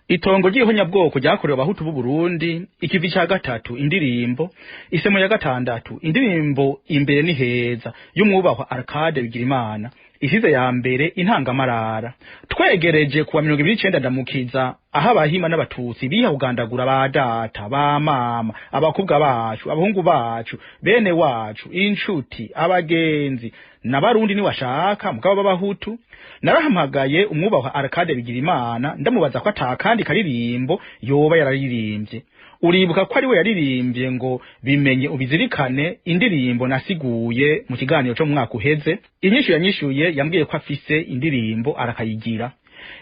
Itongo ry'ihonyabwoko ryakorewe abahutu b'u Burundi, ikivi ca gatatu indirimbo, isemo ya gatandatu indirimbo imbere ni heza y'umwubahwa Arcade Bigirimana, isize ya mbere intangamarara. Twegereje kuwa 29 ndamukiza aho abahima n'abatutsi biha kugandagura ba data ba mama, abakobwa bacu, abahungu bacu, bene wacu, inshuti, abagenzi n'abarundi ni washaka mugabo b'abahutu. Narahamagaye umwubahwa Arcade Bigirimana ndamubaza ko atakandi karirimbo yoba yararirimbye. Uribuka ko ari we yaririmbye ngo bimenye ubizirikane indirimbo nasiguye mu kiganiro cyo mu mwaka uheze. Inyishu yanyishuye yambwiye ko afise indirimbo arakayigira.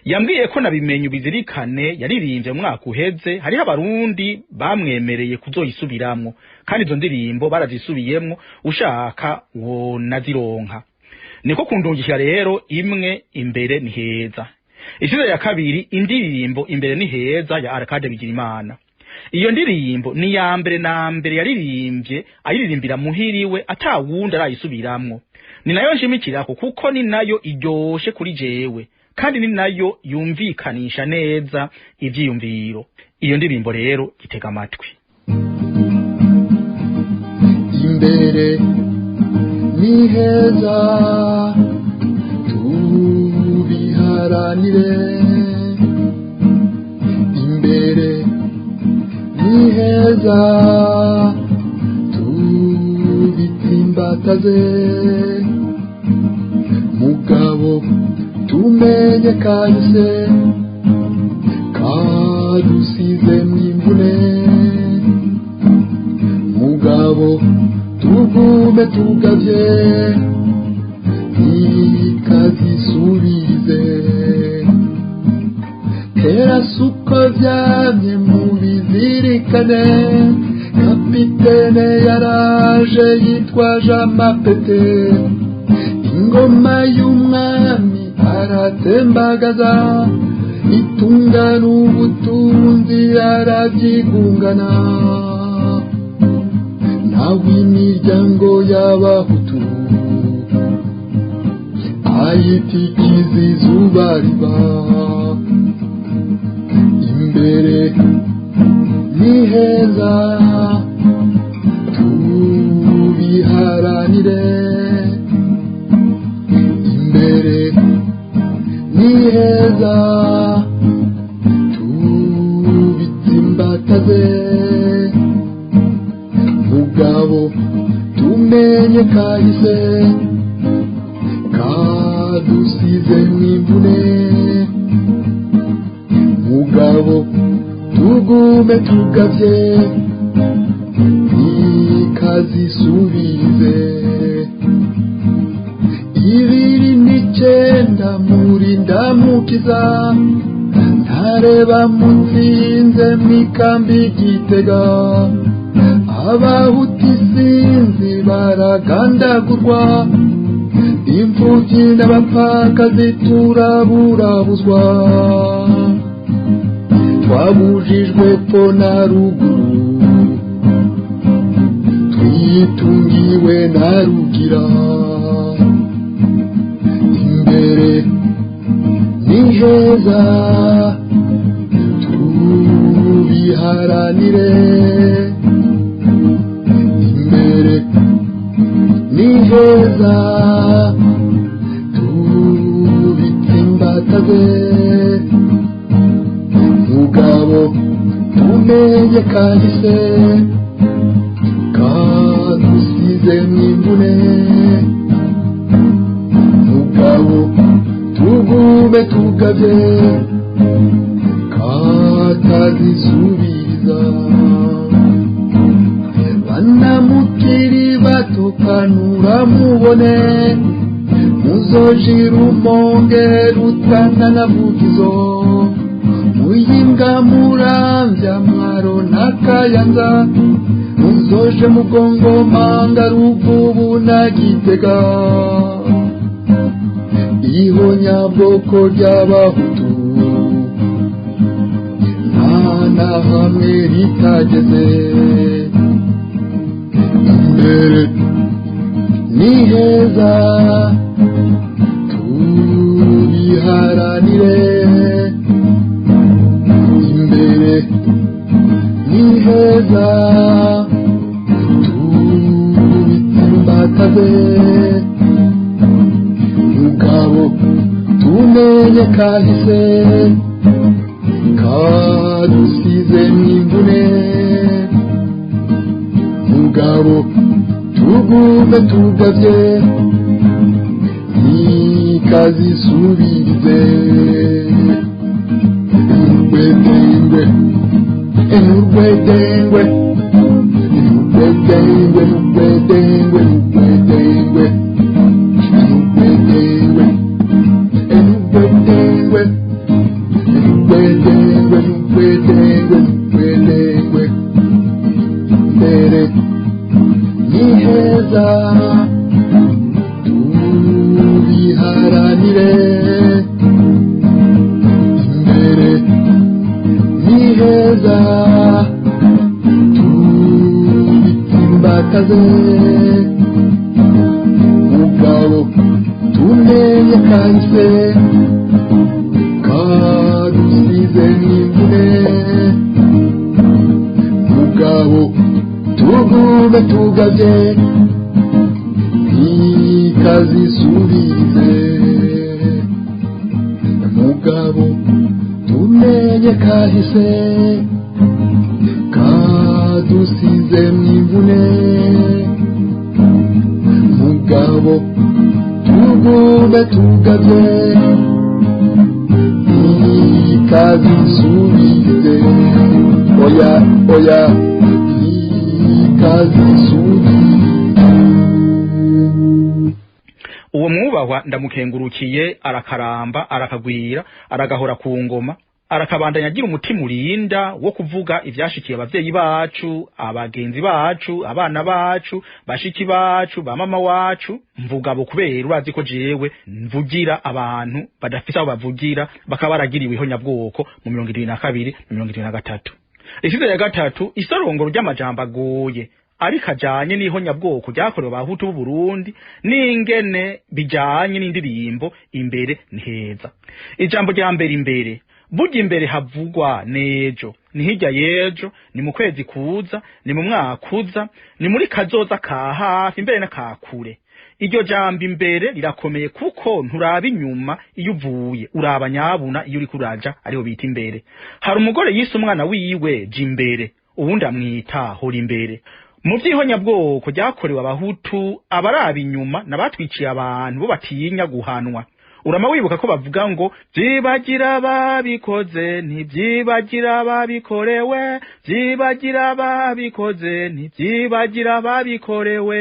Yambwiye ko nabimenye ubizirikane yaririmbye mu mwaka uheze, hariho abarundi bamwemereye kuzoyisubiramwo kandi izo ndirimbo barazisubiyemwo, ushaka wo nazironka. Niko kundungikira rero imwe imbere ni heza. Isize ya kabiri indirimbo imbere ni heza ya Arcade Bigirimana. Iyo ndirimbo ni ya mbere na mbere yaririmbye ayiririmbira muhiriwe atawundi arayisubiramwo. Ni nayo nshimikirako kuko ni nayo iryoshe kuri jewe kandi ni nayo yumvikanisha neza ivyiyumviro. Iyo ndirimbo rero gitega amatwi. Imbere ni heza tubiharanire, imbere ni heza tubitsimbataze, mugabo tumenye kahise kadusize mwimvune, mugabo tugume tugavye ikazisubize, kera suko vyamye mubizirikane, kapitene yaraje yitwaje amapete, ingoma y'umwami aratembagaza, itunga n'ubutunzi aravyigungana, nawe imiryango y'abahutu ayitikiza izuba riba. Imbere ni heza tubiharanire, imbere ni heza tubitsimbataze, mugabo tumenye kahise kadusize mwimvune, mugabo tugume tugavye ikazisubize. 29 muri ndamukiza, ntareba mutsinze mwikambi Gitega, abahutu isinzi baragandagurwa, imfuvyi n'abapfakazi turaburabuzwa, twabujijwe po na ruguru twitungiwe na rugira. Imbere ni heza tubiharanire, imbere ni heza tubitsimbataze, mugabo tumenye kahise kadusize mwimvune, mugabo tugume tugavye katazisubiza. Banamukiri bato kanura mubone, muzojira umonge rutana na vugizo, muyimbwa muramvya mwaro n'akayanza, muzoje mugongo manga ruvubu na Gitega, ihonyabwoko ry'abahutu nta na hamwe ritageze. Imbere ni heza tubiharanire, niheza tubitsimbataze mugabo tumenye kahise kadusize n'imvune mugabo tugume tugavye nikazisubirize Urwedengwe Urwedengwe Urwedengwe Urwedengwe Urwedengwe Urwedengwe Urwedengwe Urwedengwe Urwedengwe Urwedengwe Mbere niheza tubiharanire imbere niheza tubitsimbataze mugabo tumenye kahise kadusize n'imvune mugabo tugume tugavye nikazisubirize mugabo tumenye kahise kadusize n'imvune mugabo tugume tugavye nikazisubirize oya oya uwo mwubahwa ndamukengurukiye arakaramba arakagwira aragahora ku ngoma arakabandanya agira umutima urinda wo kuvuga ivyashikiye abavyeyi bacu abagenzi bacu abana bacu bashiki bacu ba mama wacu mvuga bo kubera urazi ko jewe mvugira abantu badafite aho bavugira bakaba baragiriwe ihonyabwoko mu 2022 mu 2023 Isize ya gatatu isorongoro ry'amajambo agoye ariko ajanye n'ihonyabwoko ryakorewe abahutu b'u Burundi n'ingene bijanye n'indirimbo imbere ntiheza. Ijambo rya mbere imbere burya imbere havugwa nejo ni hirya yejo ni mu kwezi kuza ni mu mwaka uza ni muri kazoza ka hafi imbere na kakure. Iryo jambo imbere rirakomeye kuko nturaba inyuma iyo uvuye uraba nyabuna iyo uri kuraja ariho bita imbere. Hari umugore yise umwana wiwe jimbere ubundi amwita hora imbere. Mu vy'ihonyabwoko ryakorewe abahutu abaraba inyuma nabatwiciye abantu bo batinya guhanwa. Urama wibuka ko bavuga ngo vyibagira babikoze ntivyibagira babikorewe vyibagira babikoze ntivyibagira babikorewe.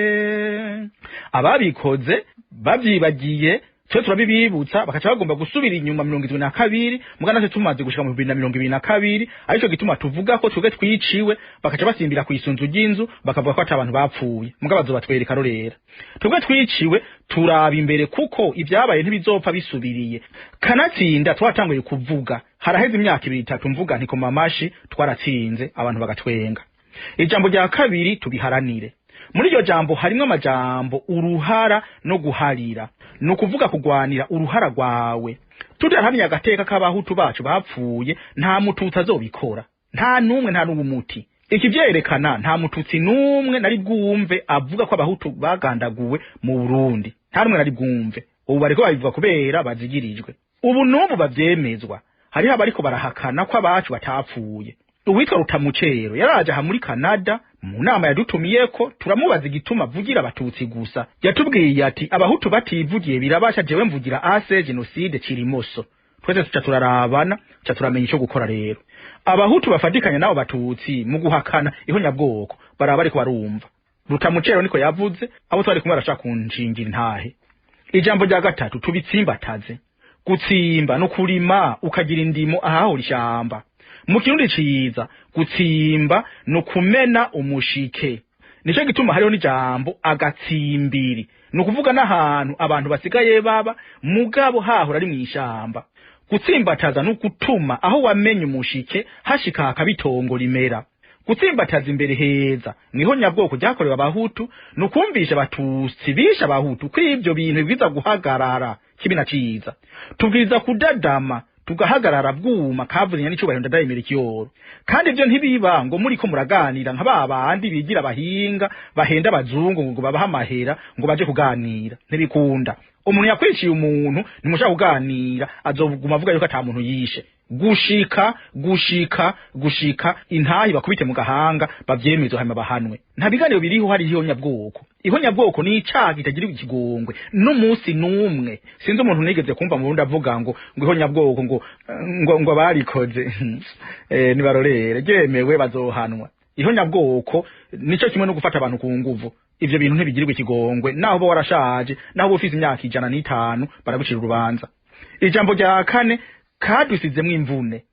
Ababikoze bavyibagiye twe turabibibutsa bakaca bagomba gusubira inyuma 2022 mugana se tumaze gushika mu 2022 arico gituma tuvuga ko twege twiciwe bakaca basimbira ku isunzu ry'inzu bakavuga ko atabantu bapfuye mugabazo batwereka rorera twege twiciwe turaba imbere kuko ivyabaye ntibizopfa bisubiriye kanatsinda twatanguye kuvuga haraheze imyaka 2-3 mvuga nti ko mamashi twaratsinze abantu bagatwenga. Ijambo rya kabiri tubiharanire. Muri iryo jambo harimo amajambo uruhara no guharira no kuvuga kugwanira uruhara rwawe. Tudahamye agateka k'abahutu bacu bapfuye nta mututsi azobikora nta numwe nta n'ubumuti. Iki vyerekana nta mututsi numwe nari bwumve avuga ko abahutu bagandaguwe mu Burundi nta numwe nari bwumve. Ubu bariko babivuga kubera bazigirijwe. Ubu n'ubu bavyemezwa hariho abariko barahakana ko abacu batapfuye. Uwitwa Rutamucero yaraje aha muri Canada mu nama yadutumiyeko turamubaza igituma avugira abatutsi gusa. Yatubwiye ati abahutu bativugiye birabasha jewe mvugira ase genocide Kirimoso. Twese tuca turarabana tuca turamenya ico gukora rero. Abahutu bafatikanya nabo batutsi mu guhakana ihonyabwoko baraba ariko barumva. Rutamucero niko yavuze abo twari kumwe arashaka kunshingira ntahe. Ijambo rya gatatu tubitsimbataze. Gutsimba no kurima ukagira indimo ahahora ishamba. Mu kirundi ciza gutsimba no kumena umushike. Nico gituma hariho n'ijambo agatsimbiri no kuvuga n'ahantu abantu basigaye baba mugabo hahora ari mwishamba. Gutsimbataza no gutuma aho wamenye umushike hashika akabitongo rimera. Gutsimbataza imbere heza mwihonyabwoko ryakorewe abahutu no kumvisha abatutsi bisha abahutu kw'ivyo bintu biza guhagarara kibina ciza. Tubwiza kudadama tugahagarara bwuma kavuze n'icubahiro ndadayimira ikiyoro. Kandi ibyo ntibiba ngo muri ko muraganira nka babandi bigira abahinga bahenda abazungu ngo babaha amahera ngo baje kuganira, ntibikunda. Umuntu yakwiciye umuntu nimushaka kuganira azoguma avuga yuko ata muntu yishe. Gushika intahi bakubite mu gahanga bavyemezwe hanyuma bahanwe. Nta biganiro biriho hari ihonyabwoko. Ihonyabwoko ni icaha kitagira ikigongwe n'umunsi numwe. Sinzi umuntu nigeze kumva mu Burundi avuga ngo ihonyabwoko ngo barikoze nibarorere ryemewe bazohanwa. Ihonyabwoko nico kimwe no gufata abantu ku nguvu. Ivyo bintu ntibigirirwe ikigongwe naho bo warashaje naho bo ufise imyaka 105 baragucira urubanza. Ijambo rya kane kadusizemwe imvune.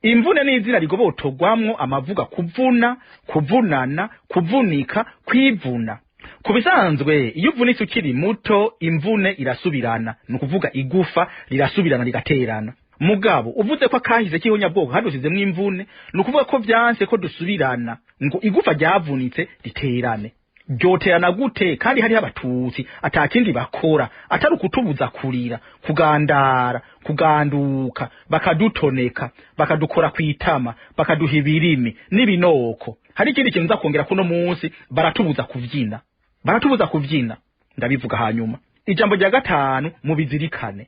Imvune ni izina rigobotogwamwo amavuga kuvuna, kuvunana, kuvunika, kwivuna. Kubisanzwe iyo uvunitse ukiri muto imvune irasubirana, nukuvuga igufa rirasubirana rigaterana. Mugabo uvuze ko akahize k'ihonyabwoko hadusizemwe imvune, nukuvuga ko vyanse ko dusubirana ngo igufa ryavunitse riterane. Ryoterana gute kandi hari abatutsi atakindi bakora atari kutubuza kurira, kugandara, kuganduka, bakadutoneka, bakadukora kwitama, bakaduha ibirimi n'ibinoko. Hari ikindi kintu nzakongera kuno munsi baratubuza kuvyina. Ndabivuga hanyuma. Ijambo rya gatanu mu bizirikane.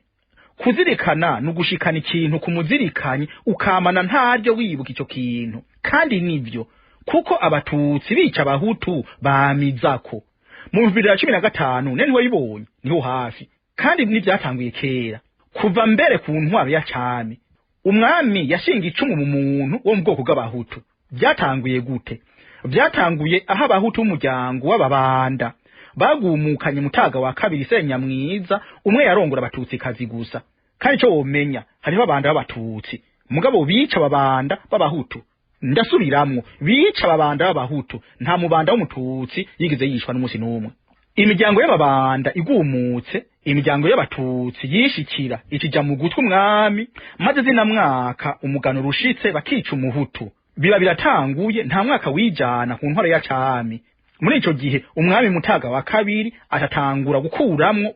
Kuzirikana nugushikana ikintu kumuzirikanyi ukamana ntaryo wibuka ico kintu. Kandi nivyo kuko abatutsi bica abahutu bamizako. Mu 2015 nene wayibonye niho hafi. Kandi nivyatanguye kera. Kuva mbere ku ntwaro ya cami. Umwami yashinga icumu mu muntu wo mu bwoko bw'abahutu. Byatanguye gute? Byatanguye aho abahutu umuryango w'ababanda bagumukanye Mutaga wa kabiri Senyamwiza, umwe yarongora abatutsi kazi gusa. Kandi cyo womenya hariho abanda b'abatutsi mugabo bica ababanda b'abahutu. Ndasubiramwo bica ababanda b'abahutu nta mubanda w'umututsi yigeze yishwa n'umunsi n'umwe. Imiryango y'ababanda igumutse, imiryango y'abatutsi yishikira ikija mu gutwi umwami, maze zina mwaka umugano rushitse bakica umuhutu. Biba biratanguye nta mwaka wijana ku ntwaro ya cami. Muri ico gihe umwami Mutaga wa kabiri atatangura gukuramwo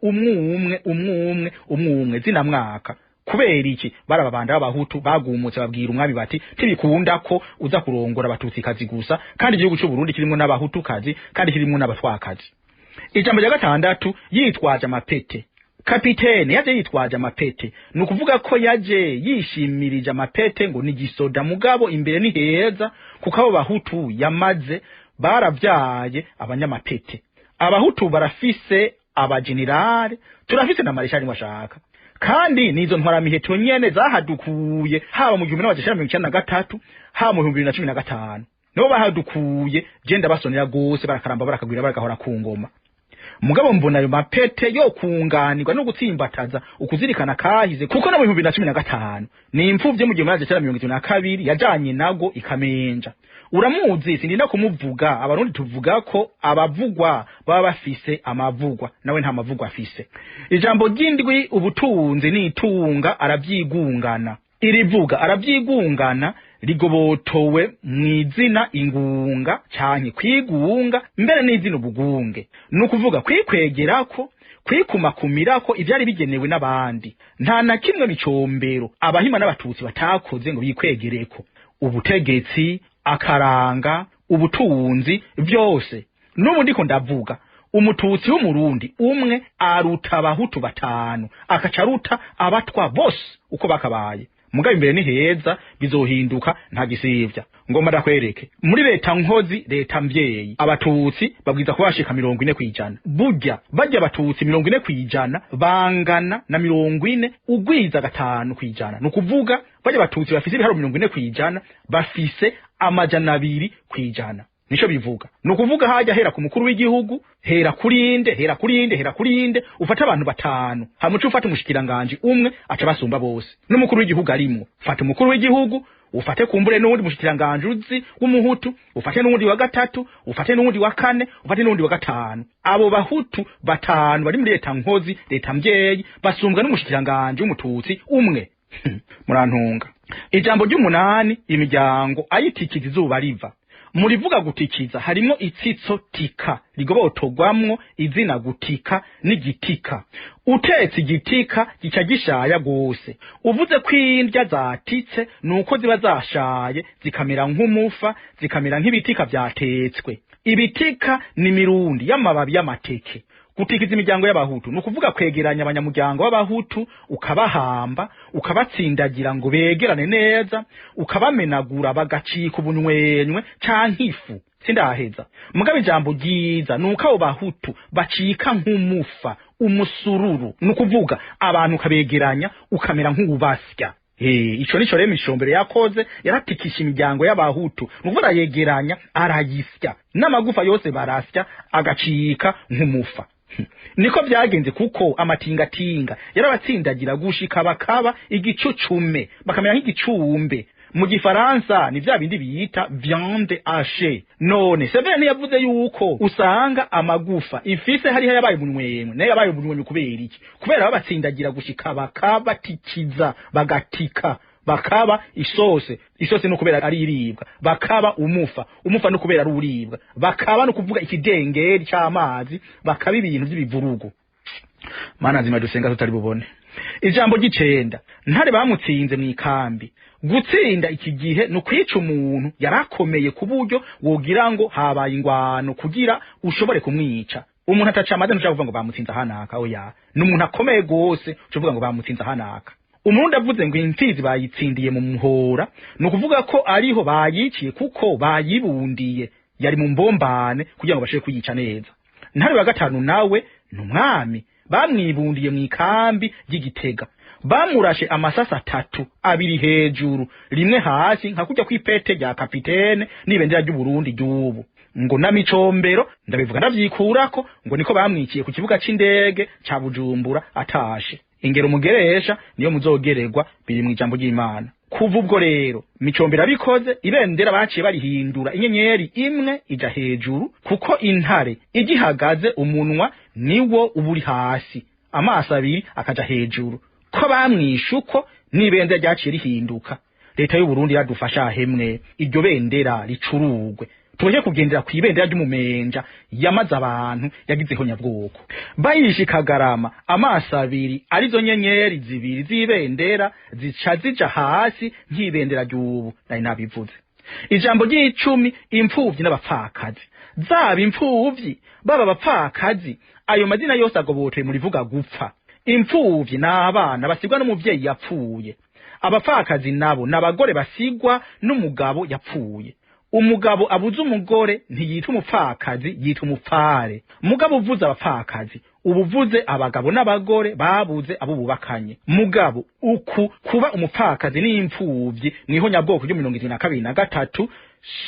umwe zina mwaka. Kubera iki barababanda b'abahutu bagumutse babwira umwami bati tibikunda ko uza kurongora abatutsi kazi gusa, kandi igihugu cy'u Burundi kirimo n'abahutu kazi kandi kirimo n'abatwakazi. Ijambo rya gatandatu yitwaje amapete. Kapitene yaje yitwaje amapete, nukuvuga ko yaje yishimirije amapete ngo ni gisoda mugabo imbere ni heza kuko abo bahutu yamaze baravyaye abanyamapete. Abahutu barafise abagenerale, turafise na marishali washaka. Kandi nizo ntwara miheto nyene zahadukuye haba mu 1993 haba mu 2015. Nibo bahadukuye genda basonera gose barakaramba barakagwira baragahora ku ngoma. Mugabo mbona ayo mapete yo kunganirwa no gutsimbataza ukuzirikana kahize kuko na mu 2015 ni imfuvye mu 1972 yajanye nago ikamenja. Uramuzi sindinda kumuvuga, abarundi tuvuga ko abavugwa baba bafise amavugwa, nawe nta mavugwa afise. Ijambo ry'indwi ubutunzi n'itunga aravyigungana. Irivuga aravyigungana rigobotowe mwizina ingunga canke kwigunga mbere n'izina ubugunge. Nukuvuga kwikwegerako, kwikumakumirako ivyari bigenewe n'abandi. Nta na kimwe bicombero abahima n'abatutsi batakoze ngo bikwegereko. Ubutegetsi, akaranga, ubutunzi vyose. N'ubu ndiko ndavuga umututsi w'umurundi umwe aruta abahutu batanu akacaruta abatwa bose uko bakabaye. Mugabe imbere ni heza bizohinduka nta gisivya. Ngomba ndakwereke muri leta nkozi leta mvyeyi abatutsi babwiza kubashika 40%. Burya bajya abatutsi 40% bangana na 40 ugwiza 5%. Nukuvuga bajya abatutsi bafise ibiharo 40% bafise amajana 2%. Nico bivuga. Nukuvuga haja hera ku mukuru w'igihugu, hera kurinde, ufata abantu batanu. Hamucu ufata umushikiranganje umwe aca basumba bose. N'umukuru w'igihugu arimo. Fata umukuru w'igihugu, ufate kumbure n'undi mushikiranganje uzi w'umuhutu, ufate n'undi wa gatatu, ufate n'undi wa kane, ufate n'undi wa gatanu. Abo bahutu batanu bari muri leta nkozi, leta mvyeyi basumbwa n'umushikiranganje w'umututsi umwe. Murantunga. Ijambo ry'umunani imiryango ayitikiza izuba riva. murivuga gutikiza harimo itsitso tika rigobotogwamwo izina gutika n'igitika. Utetse igitika gica gishaya gose. Uvuze ko indya zatitse nuko ziba zashaye zikamera nk'umufa, zikamera nk'ibitika vyatetswe. Ibitika ni mirundi y'amababi y'amateke. Gutikiza imiryango y'abahutu nukuvuga kwegeranya abanyamuryango b'abahutu ukabahamba ukabatsindagira ngo begerane neza ukabamenagura bagacika ubunywenywe canke ifu. Sindaheza mugabe ijambo ryiza nuko abo bahutu bacika nk'umufa umusururu nukuvuga abantu kabegeranya ukamera nk'ubasya. Ico nico rero Mishombero yakoze yaratikisha imiryango y'abahutu nuvuga yegeranya arayisya n'amagufa yose barasya agacika nk'umufa. Niko byagenze kuko amatingatinga yarabatsindagira gushika bakaba igicucume bakamera nk'igicumbe. Mu gifaransa ni vya bindi biyita viande hachée. None Severe yavuze yuko usanga amagufa ifise hari yabaye umunywemwe naye yabaye umunywemwe kubera iki? Kubera babatsindagira gushika bakaba tikiza bagatika bakaba isose no kubera ari iribwa bakaba umufa no kubera ari uribwa bakaba no kuvuga ikidengeri cy'amazi bakaba ibintu by'ibivurugo. Mana nzima dusenga tutari bubone. Ijambo gicenda ntare bamutsinze mu ikambi. Gutsinda iki gihe no kwica umuntu yarakomeye ku buryo wogira ngo habaye ingwano kugira ushobore kumwica. Umuntu atacamaze ntushaka kuvuga ngo bamutsinze hanaka oya n'umuntu akomeye gose uvuga ngo bamutsinze hanaka. Umurundi avuze ngo imfizi bayitsindiye mu muhora nukuvuga ko ariho bayiciye kuko bayibundiye yari mu mbombane kugira ngo bashike kuyica neza. Ntare wa gatanu nawe n'umwami bamwibundiye mu ikambi y'Igitega. Bamurashe amasasa 3 abiri hejuru rimwe hasi nka kujya kwipete rya kapitene n'ibendera ry'u Burundi ry'ubu. Ngo na Micombero ndabivuga ndavyikurako ngo niko bamwiciye ku kibuga c'indege ca Bujumbura atashe. Ingero mugeresha niyo muzogererwa biri mu ijambo ry'Imana. Kuva ubwo rero Micombero abikoze ibendera baciye barihindura inyenyeri imwe ija hejuru kuko intare igihagaze umunwa niwo uburi hasi amaso abiri akaja hejuru. Ko bamwishe uko n'ibendera ryaciye rihinduka. Leta y'u Burundi yadufasha hemwe iryo bendera ricurugwe tuje kugendera ku ibendera ry'umumenja yamaze abantu yagizeho nyabwoko. Bayishe Kagarama amaso abiri arizo nyenyeri zibiri z'ibendera zica zija hasi nk'ibendera ry'ubu nari nabivuze. Ijambo ry'icumi impfuvyi n'abapfakazi. Zaba impfuvyi baba bapfakazi ayo mazina yose agobotoye muri vuga gupfa. Impfuvyi n'abana basigwa n'umuvyeyi yapfuye. Abapfakazi nabo n'abagore basigwa n'umugabo yapfuye. Umugabo abuze umugore ntiyitwa umupfakazi yitwa umupfare. Mugabo uvuze abapfakazi ubuvuze abagabo n'abagore babuze abo bubakanye. Mugabo uku kuba umupfakazi n'impfuvyi niho nyabwoko ryo 1923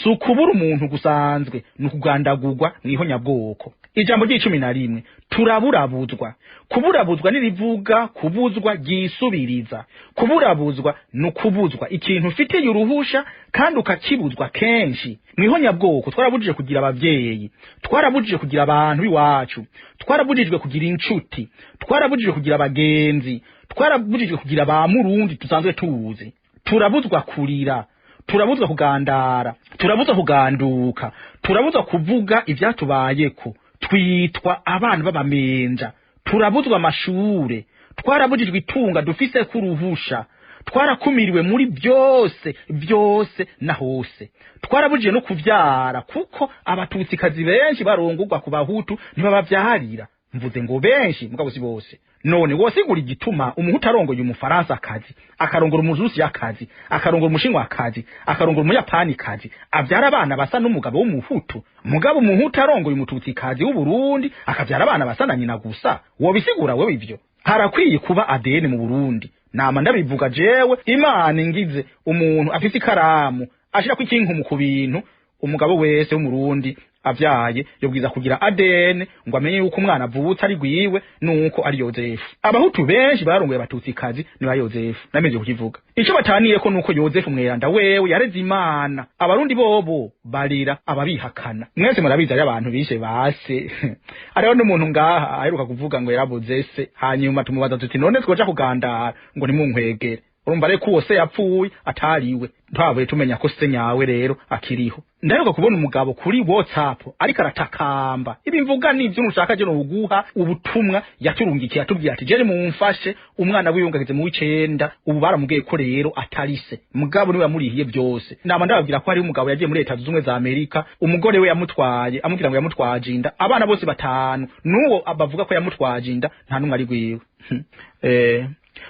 sukubura umuntu gusanzwe n'ukugandagurwa niho nyabwoko. Ijambo ry'icumi na rimwe turaburabuzwa. Kuburabuzwa nirivuga kubuzwa gisubiriza. Kuburabuzwa nukubuzwa ikintu ufitiye uruhusha kandi ukakibuzwa kenshi. Mwiho nyabwoko twarabujije kugira abavyeyi, twarabujije kugira abantu biwacu, twarabujijwe kugira inshuti, twarabujije kugira abagenzi, twarabujije kugira ba murundi tusanzwe tuzi. Turabuzwa kurira, turabuzwa kugandara, turabuzwa kuganduka, turabuzwa kuvuga ivyatubayeko. Twitwa abana b'abamenja, turabuzwa amashure, twarabujijwe itunga dufise kuruhusha, twarakumiriwe muri byose na hose. Twarabujije no kuvyara kuko abatutsikazi benshi barongurwa ku bahutu ntibabavyarira. Mvuze ngo benshi mugabo si bose. None wosigura igituma umuhutu arongoye umufaransa akazi, akarongora umurusi akazi, akarongora umushinwa akazi, akarongora umuyapani akazi, avyara abana basa n'umugabo w'umuhutu. Mugabo umuhutu arongoye umututsikazi w'u Burundi akavyara abana basa na nyina gusa. Wobisigura wewe ivyo? Harakwiye kuba ADN mu Burundi. Nama ndabivuga jewe Imana ingize umuntu afite ikaramu ashira ku ikintu ku bintu umugabo wese w'umurundi avyaye yobwiza kugira ADN ngo amenye yuko umwana avutse ari gwiwe nuko ari Yozefu. Abahutu benshi barongoye abatutsikazi ni ba Yozefu. Nameje kukivuga. Ico bataniye ko nuko Yozefu mweranda wewe yareze Imana. Abarundi bobo barira ababihakana. Mwese murabiza ari abantu bishe base. Ariho n'umuntu ngaha aheruka kuvuga ngo yarabuze se hanyuma tumubaza tuti none twoja kugandara ngo ni munkwegere. urumva rero ko se yapfuye atariwe twavuye tumenya ko se nyawe rero akiriho. Ndaheruka kubona umugabo kuri WhatsApp ariko aratakamba ibi mvuga n'ivyo nushaka je no uguha ubutumwa yaturungikiye atubwira ati je mumfashe umwana wiyungageze mu w'icenda ubu baramubwiye ko rero atarise mugabo niwe yamurihiye byose. Nama ndababwira ko hari umugabo yagiye muri Leta z'Ubumwe za Amerika umugore we yamutwaye amubwira ngo yamutwaje inda abana bose batanu nuwo abavuga ko yamutwaje inda nta numwe ari gwiwe.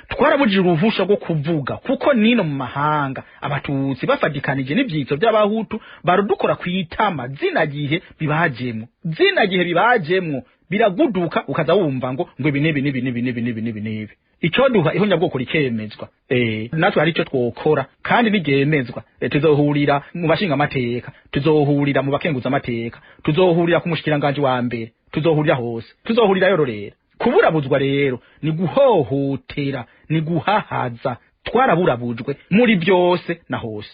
Twarabujije uruhusha rwo kuvuga kuko nino mu mahanga abatutsi bafadikanije n'ivyitso by'abahutu barudukora kwitama zina gihe bibajemwo biraguduka ukaza wumva ngo ibi nibi ico duha ihonya bwoko rikemezwa. Natwe hari ico twokora kandi bigemezwa. Tuzohurira mu bashinga amateka, tuzohurira mu bakenguza amateka, tuzohurira ku mushikiranganje wa mbere, tuzohurira hose, tuzohurira yororera. Kuburabuzwa rero ni guhohotera ni guhahaza twaraburabujwe muri byose na hose.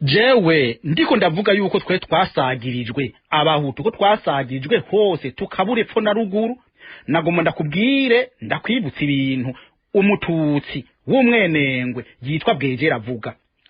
Jewe ndiko ndavuga yuko twe twasagirijwe abahutu ko twasagirijwe hose tukabure pfo na ruguru. Nagomba ndakubwire ndakwibutsa ibintu umututsi w'umwenengwe yitwa Bwegera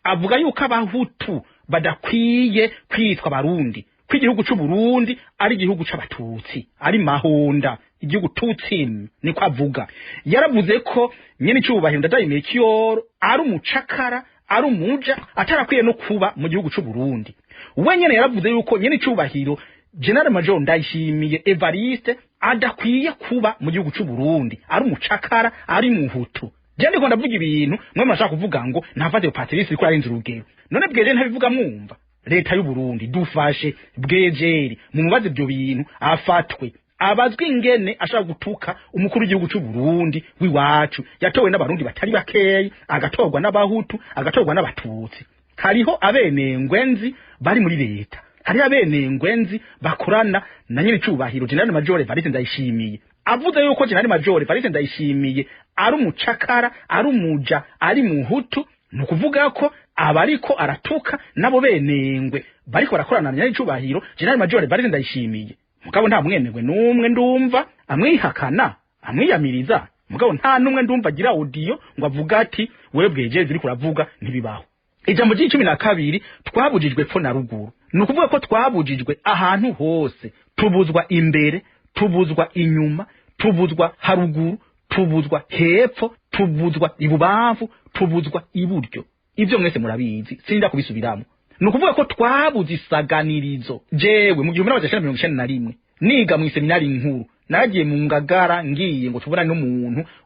avuga yuko abahutu badakwiye kwitwa Barundi ko igihugu c'u Burundi ari igihugu c'abatutsi ari mahonda igihugu tutsim niko avuga. Yaravuze ko nyene cyubahiro ndadayimeye kiyoro ari umucakara ari umuja atarakwiye no kuba mu gihugu c'u Burundi. Wenyene yaravuze yuko nyene cyubahiro General Major Ndayishimiye Evariste adakwiye kuba mu gihugu c'u Burundi ari umucakara ari muhutu. Je ndiko ndavuga ibintu mwe mashaka kuvuga ngo ntafate Patrice ko arinze urugero. None Bwegere ntabivuga mwumva. Leta y'u Burundi dufashe Bwegere mu mubaze ibyo bintu afatwe abazwi ingene ashaka gutuka umukuru w'igihugu c'u Burundi wiwacu yatowe n'abarundi batari bakeyi agatorwa n'abahutu agatorwa n'abatutsi. Hariho abenengwenzi bari muri leta, hari abenengwenzi bakorana na nyine cyubahiro General Major Evariste Ndayishimiye. Avuze yuko General Major Evariste Ndayishimiye ari umucakara ari umuja ari muhutu nukuvuga ko abariko aratuka nabo benengwe bariko barakorana na nyine cyubahiro General Major Evariste Ndayishimiye. Mugabo nta mwenengwe numwe ndumva amwihakana amwiyamiriza. Mugabo nta numwe ndumva agira audio ngo avuga ati wewe Bwegere uri kuravuga ntibibaho. Ijambo ry'icumi twabujijwe pfo na ruguru. Nukuvuga ko twabujijwe ahantu hose, tubuzwa imbere, tubuzwa inyuma, tubuzwa haruguru, tubuzwa hepfo, tubuzwa ibubamfu, tubuzwa iburyo. Ivyo mwese murabizi sinda kubisubiramo. Nukuvuga ko twabuze isaganirizo. Jewe mu 1991 niga mu seminari nkuru nagiye mu Ngagara ngiye ngo tubona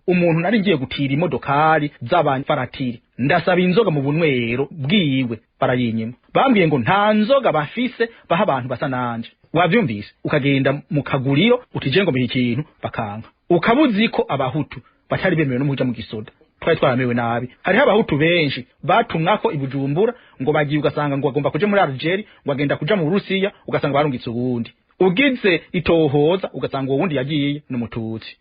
umuntu nari ngiye gutira imodokari z'abanfaratiri ndasaba inzoga mu bunwero bwiwe barayinyima. Bambwiye ngo nta nzoga bafise baha abantu basa nanje. Wavyumvise ukagenda mu kaguriro utije ngo bihe ikintu bakanga. Ukabuzi ko abahutu batari bemewe no muja mu gisoda. Twari twaramewe nabi. Hari abahutu benshi batumwako ibujumbura ngo bagiye ugasanga ngo bagomba kuja muri Algeria ngo agenda kuja mu Rusiya ugasanga barungitse ubundi. Ugize itohoza ugasanga uwo wundi yagiye n'umututsi.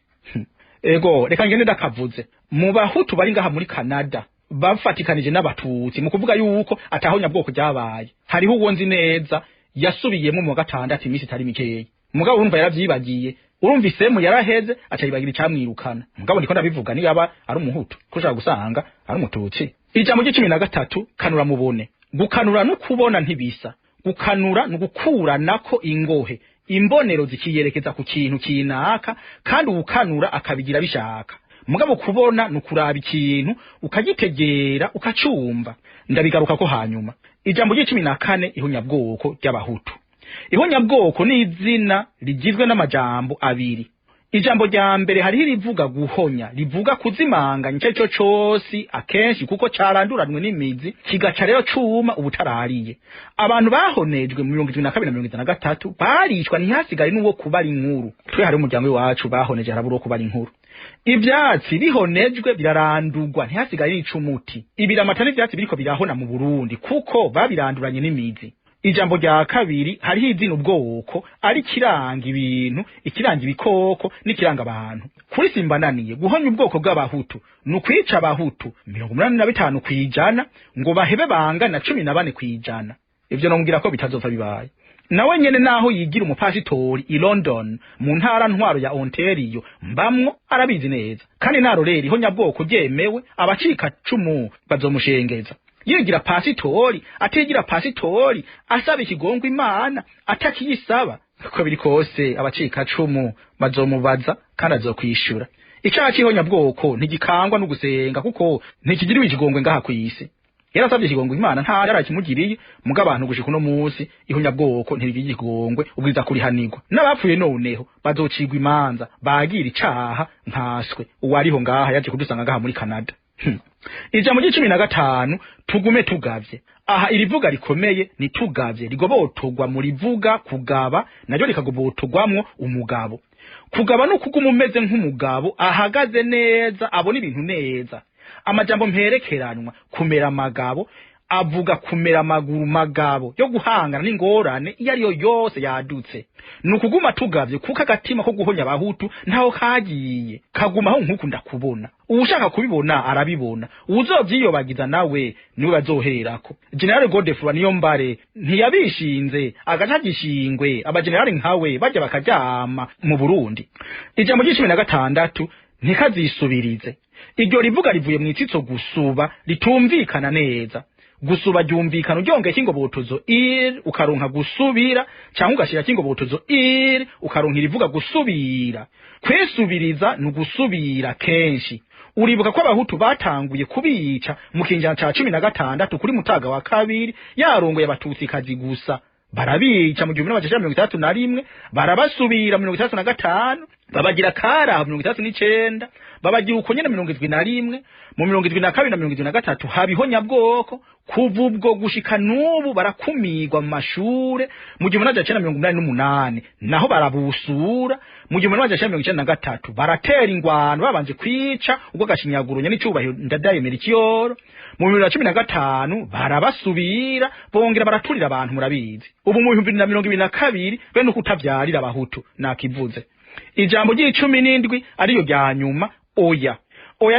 Ego reka ngende ndakavuze mu bahutu bari ngaha muri Canada bafatikanije n'abatutsi mu kuvuga yuko atahonya bwoko ryabaye. Hariho uwo nzi neza yasubiyemo mu gatandatu imisi itari mikeyi. Mugabo urumva yaravyibagiye. Urumvise mu yaraheze acayibagira icamwirukana. Mugabo ndiko ndabivuga ni yaba ari umuhutu kushaka gusanga ari umututsi. Ijambo ry'icumi kanura mubone. Gukanura no kubona ntibisa. Gukanura no gukura nako ingohe. Imbonero zikiyerekeza ku kintu kinaka kandi ukanura akabigira bishaka. Mugabo kubona no kuraba ikintu ukagitegera ukacumva. Ndabigaruka ko hanyuma. Ijambo ry'icumi ihonyabwoko ry'abahutu. Ihonyabwoko ni izina rigizwe n'amajambo abiri. Ijambo rya mbere hari rivuga guhonya, rivuga kuzimanga nicyo cyose akenshi kuko caranduranwe n'imizi kigaca rero cuma ubutarariye. Abantu bahonejwe mu 1922 na 1923 barishwa ntihasigare n'uwo kubara inkuru. Twe hari umuryango wacu bahoneje haraburo kubara inkuru. Ivyatsi bihonejwe birarandurwa ntihasigare n'icumuti. Ibiramata n'ivyatsi biriko birahona mu Burundi kuko babiranduranye n'imizi. Ijambo rya kabiri hari izina ubwoko ari kiranga ibintu, ikiranga ibikoko n'ikiranga abantu. Kuri simbananiye guhonya ubwoko bw'abahutu nukwica abahutu 85 kwijana ngo bahebe banga na 14 kwijana. Ivyo nomubwira ko bitazova bibaye. nawe nyene naho yigira umupasitori i London mu ntara ntwaro ya Ontario mbamwo arabizi neza kandi narorera iho nyabwoko ryemewe abacika cumu bazomushengeza yigira pasitori atigira pasitori asaba ikigongwe Imana atakiyisaba ko biri kose abacika cumu bazomubaza kandi azokwishura icyaha cy'ihonyabwoko ntigikangwa no gusenga kuko ntikigiriwe ikigongwe ngaha kw'isi yarasabye ikigongwe Imana nta yarakimugiriye muga abantu gushika uno munsi ihonyabwoko ntibigira ikigongwe ubwiza kurihanirwa n'abapfuye noneho bazocigwa imanza bagira icaha nkaswe uwariho ngaha yaje kudusanga ngaha muri Canada ijambo ry'15 tugume tugavye aha irivuga rikomeye ni tugavye rigobotogwa muri vuga kugaba naryo likagobotogwamwo umugabo kugaba no kuguma umeze nk'umugabo ahagaze neza abona ibintu neza amajambo mperekeranwa kumera magabo avuga kumera amaguru magabo yo guhangana n'ingorane iyo ariyo yose yadutse nukuguma tugavye kuko agatima ko guhonya abahutu ntaho kagiye kagumaho nkuko ndakubona ushaka kubibona arabibona uzovyiyobagiza nawe niwe bazoherako General Godefroid Niyombare ntiyabishinze agatagishingwe abagenerali nkawe bajya bakajyama mu Burundi ijambo ry'16 ntikazisubirize iryo rivuga rivuye mu itsitso gusuba ritumvikana neza gusuba ryumvikana uryongeye kingobotozo ir ukaronka gusubira cyangwa ugashira kingobotozo ir ukaronka irivuga gusubira kwesubiriza nugusubira kenshi uribuka ko abahutu batanguye kubica mu kinjana ca 16 kuri Mutaga wa kabiri yarongoye abatutsi kazi gusa barabica mu 1931 barabasubira mu 1935 babagira kara mu 1939 babagira uko nyene 1971 mu 1972 na 1973 habiho nyabwoko kuva ubwo gushika nubu barakumigwa mu mashure mu 1988 naho barabusura mu 1993 baratera ingwano babanje kwica ubwo gashinyagurunye n'icubahiro Ndadaye Melchior mu 2015 barabasubira bongera baraturira abantu murabizi ubu mu 2022 bene ukutavyarira abahutu nakivuze ijambo ry'17 ariyo rya nyuma oya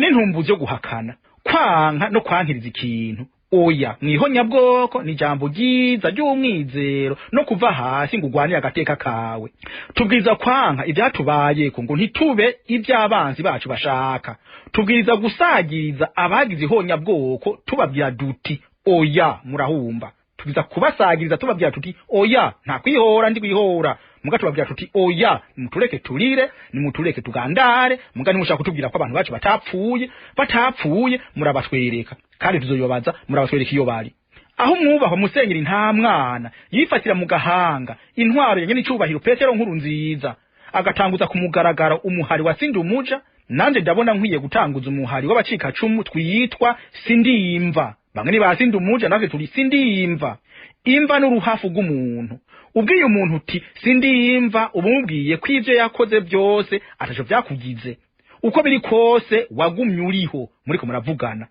n'intumbuzo yo guhakana kwanka no kwankiriza ikintu oya mwihonyabwoko ni jambo ryiza ry'umwizero no kuva hasi ngo ugwanire agateka kawe tubwiza kwanka ibyatubaye ko ngo ntitube iby'abanzi bacu bashaka tubwiza gusagiza abagize ihonyabwoko tubabwira duti oya murahumba tubwiza kubasagiriza tubabwira tuti oya nta kwihora ndi kwihora muga tubabwira tuti oya mutureke turire nimutureke tugandare muga nimushaka kutubwira ko abantu bacu batapfuye murabatwereka kandi tuzoyobaza murabatwereka iyo bari aho mwubaho musenyeri nta mwana yifatira mu gahanga intwaro yenye n'icubahiro Petero nkuru nziza agatanguza kumugaragara umuhari wa Sindumuja nanje ndabona nkwiye gutanguza umuhari w'abacika cumu twitwa Sindimva bamwe ni ba Sindumuja nave turi Sindimva imva n'uruhafu rw'umuntu ubwiye umuntu uti Sindimva ubumubwiye ko ivyo yakoze byose atajo byakugize uko biri kose wagumye uriho muri ko muravugana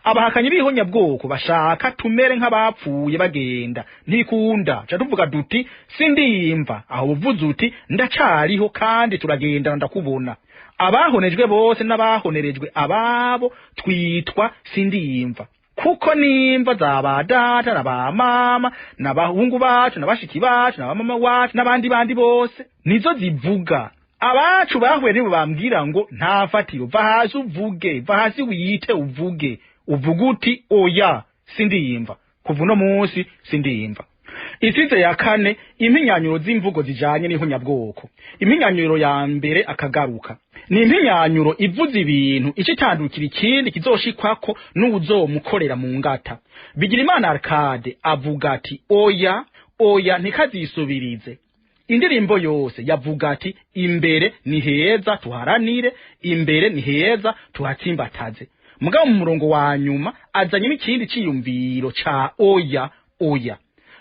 abahakanye bihonyabwoko bashaka tumere nk'abapfuye bagenda ntikunda cha tuvuga duti Sindimva aho uvuze uti ndacariho kandi turagenda ndakubona abahonejwe bose n'abahonerejwe ababo twitwa Sindimva kuko nimba zabadata nabamama nabahungu bacu nabashiki bacu nabamama wacu nabandi bandi bose nizo zivuga abacu bahuye nibo bambwira ngo nta fatiro va hasi uvuge va hasi wiyite uvuge uvuguti oya Sindimva kuva no munsi Sindimva isize ya kane impinyanyuro z'imvugo zijanye n'ihonyabwoko impinyanyuro ya mbere akagaruka ni impinyanyuro ivuze ibintu icitandukira ikindi kizoshikwako n'uzomukorera mu ngata Bigirimana Arcade avuga ati oya ntikazisubirize indirimbo yose yavuga ati imbere ni heza tuharanire imbere ni heza tuhatsimbataze mugabo mu murongo wa nyuma azanye n'ikindi ciyumviro ca oya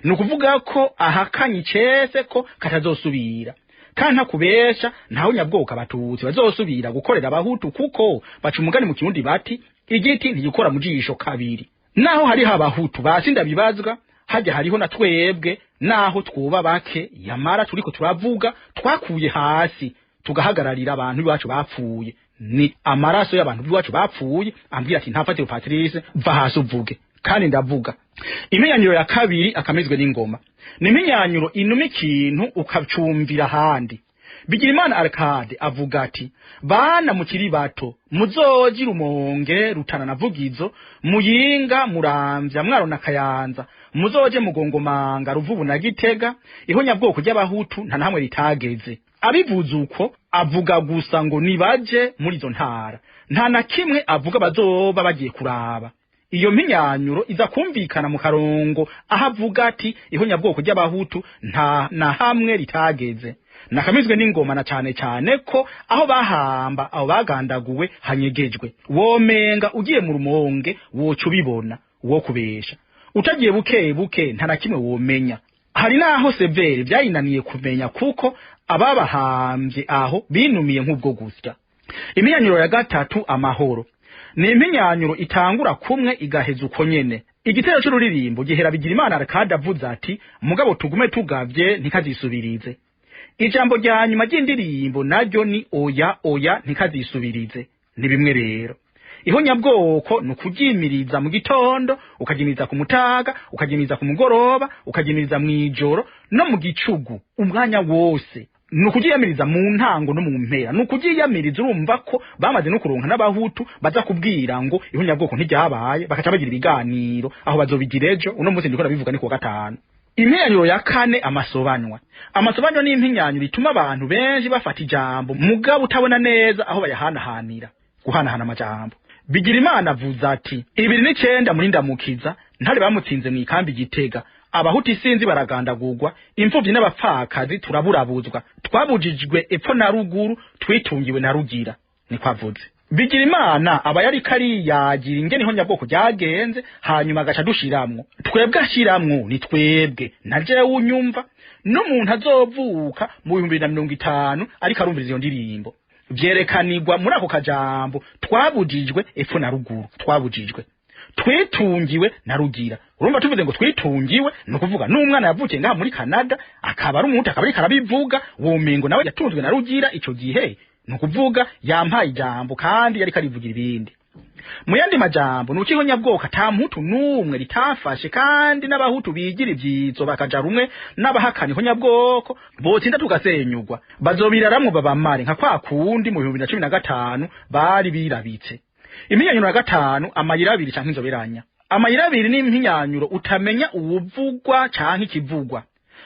nukuvuga ko ahakanye cese ko katazosubira kandi kubesha ntaho nyabwoko abatutsi bazosubira gukorera abahutu kuko baca umugani mu kirundi bati igiti ntigikora mu jisho kabiri naho hari abahutu basinda bibazwa hajya hariho na twebwe naho twuba bake yamara turiko turavuga twakuye hasi tugahagararira abantu biwacu bapfuye ni amaraso y'abantu biwacu bapfuye ambwira ati ntafatiro Patrice va hasi uvuge kandi ndavuga Impenyanyuro ya kabiri akamizwe n'ingoma. Ni impenyanyuro inuma ikintu ukacumvira ahandi. Bigirimana Arcade avuga ati bana mukiri bato muzoji Rumonge Rutana na Vugizo Muyinga Muramvya Mwaro na Kayanza muzoje Mugongomanga Ruvubu na Gitega ihonyabwoko ry'abahutu nta namwe ritageze. Abivuze uko avuga gusa ngo nibaje muri izo ntara, nta na kimwe avuga bazoba bagiye kuraba. Iyo mpinyanyuro iza kumvikana mu karongo ahavuga ati ihonyabwoko ry'abahutu nta na hamwe ritageze. Nakamizwe n'ingoma na cyane ko aho bahamba aho bagandaguwe hanyegejwe. Womenga ugiye mu Rumonge wocu bibona wo kubesha. Utagiye buke nta na kimwe womenya. Hari naho severe byayinaniye kumenya kuko ababahambye aho binumiye nk'ubwo gusya. Impenyanyuro ya gatatu amahoro. Ni impenyanyuro itangura kumwe igaheza uko nyene. Igitero cy'ururirimbo gihera Bigirimana Arcade avuze ati mugabo tugume tugavye ntikazisubirize. Ijambo rya nyuma ry'indirimbo naryo ni oya ntikazisubirize. Ni bimwe rero. Ihonyabwoko nukujimiriza mu gitondo, ukajimiriza ku mutaga, ukajimiriza ku mugoroba, ukajimiriza mu ijoro no mu gicugu umwanya wose. Nukujiyamiriza mu ntango no mu mpera. Nukujiyamiriza urumva ko bamaze no kuronka n'abahutu baza kubwira ngo ihonyabwoko ntiryabaye bakaca bagira ibiganiro aho bazobigira ejo. Uno munsi ndiko nabivuga ni ku wa gatanu. Impenyanyuro ya kane amasobanwa. Amasobanwa ni impenyanyuro ituma abantu benshi bafata ijambo mugabo utabona neza aho bayahanahanira. Guhanahana amajambo. Bigirimana avuze ati 2009 muri Ndamukiza ntare bamutsinze mu ikambi Gitega. Abahutu isinzi baragandagurwa, imfuvyi n'abapfakazi turaburabuzwa, twabujijwe epfo na ruguru, twitungiwe na rugira. Ni kwavuze. Bigirimana aba yari kari yagira ingene ihonyabwoko ryagenze hanyuma agaca dushiramwo. Twebwe ashiramwo ni twebwe naje unyumva n'umuntu azovuka mu 2050 ariko arumviriza iyo ndirimbo. Vyerekanirwa muri ako kajambo twabujijwe epfo na ruguru, twabujijwe. Twitungiwe na rugira. Urumva tuvuze ngo twitungiwe no kuvuga n'umwana yavukiye ngaha muri Canada akaba ari umuntu akaba ari karabivuga womengo nawe yatunzwe na rugira ico gihe no kuvuga yampaye ijambo kandi yari karivugira ibindi. Mu yandi majambo nuko ihonyabwoko ata muhutu numwe litafashe kandi n'abahutu bigira ivyizo bakaja rumwe n'abahakana ihonyabwoko botsinda tugasenyugwa bazobiraramwo babamare nka kwa kundi mu 2015 bari birabitse. Impenyanyuro ya gatanu amayira abiri canke inzoberanya. Amayira abiri ni impenyanyuro utamenya uwuvugwa canke ikivugwa.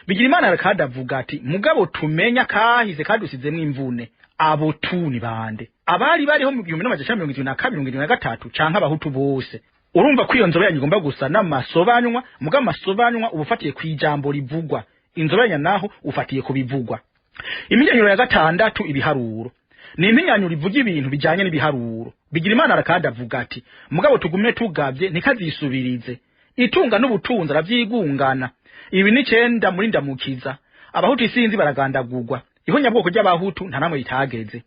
Bigirimana Arcade avuga ati mugabo tumenya kahise kadusizemwe imvune. Abo tu ni bande? Abari bariho mu 1973 canke abahutu bose. Urumva ko iyo nzoberanya igomba gusa n'amasobanywa, mugabo amasobanywa ubufatiye kwijambo rivugwa. Inzoberanya naho ufatiye kubivugwa. Impenyanyuro ya gatandatu ibiharuro. Ni impenyanyuro ivuga ibintu bijanye n'ibiharuro. Bigirimana Arcade avuga ati mugabo tugume tugavye ntikazisubirize. Itunga n'ubutunzi aravyigungana. Ibi ni 9 muri Ndamukiza. Abahutu isinzi baragandagurwa. Ihonyabwoko ry'abahutu nta namwe ritageze.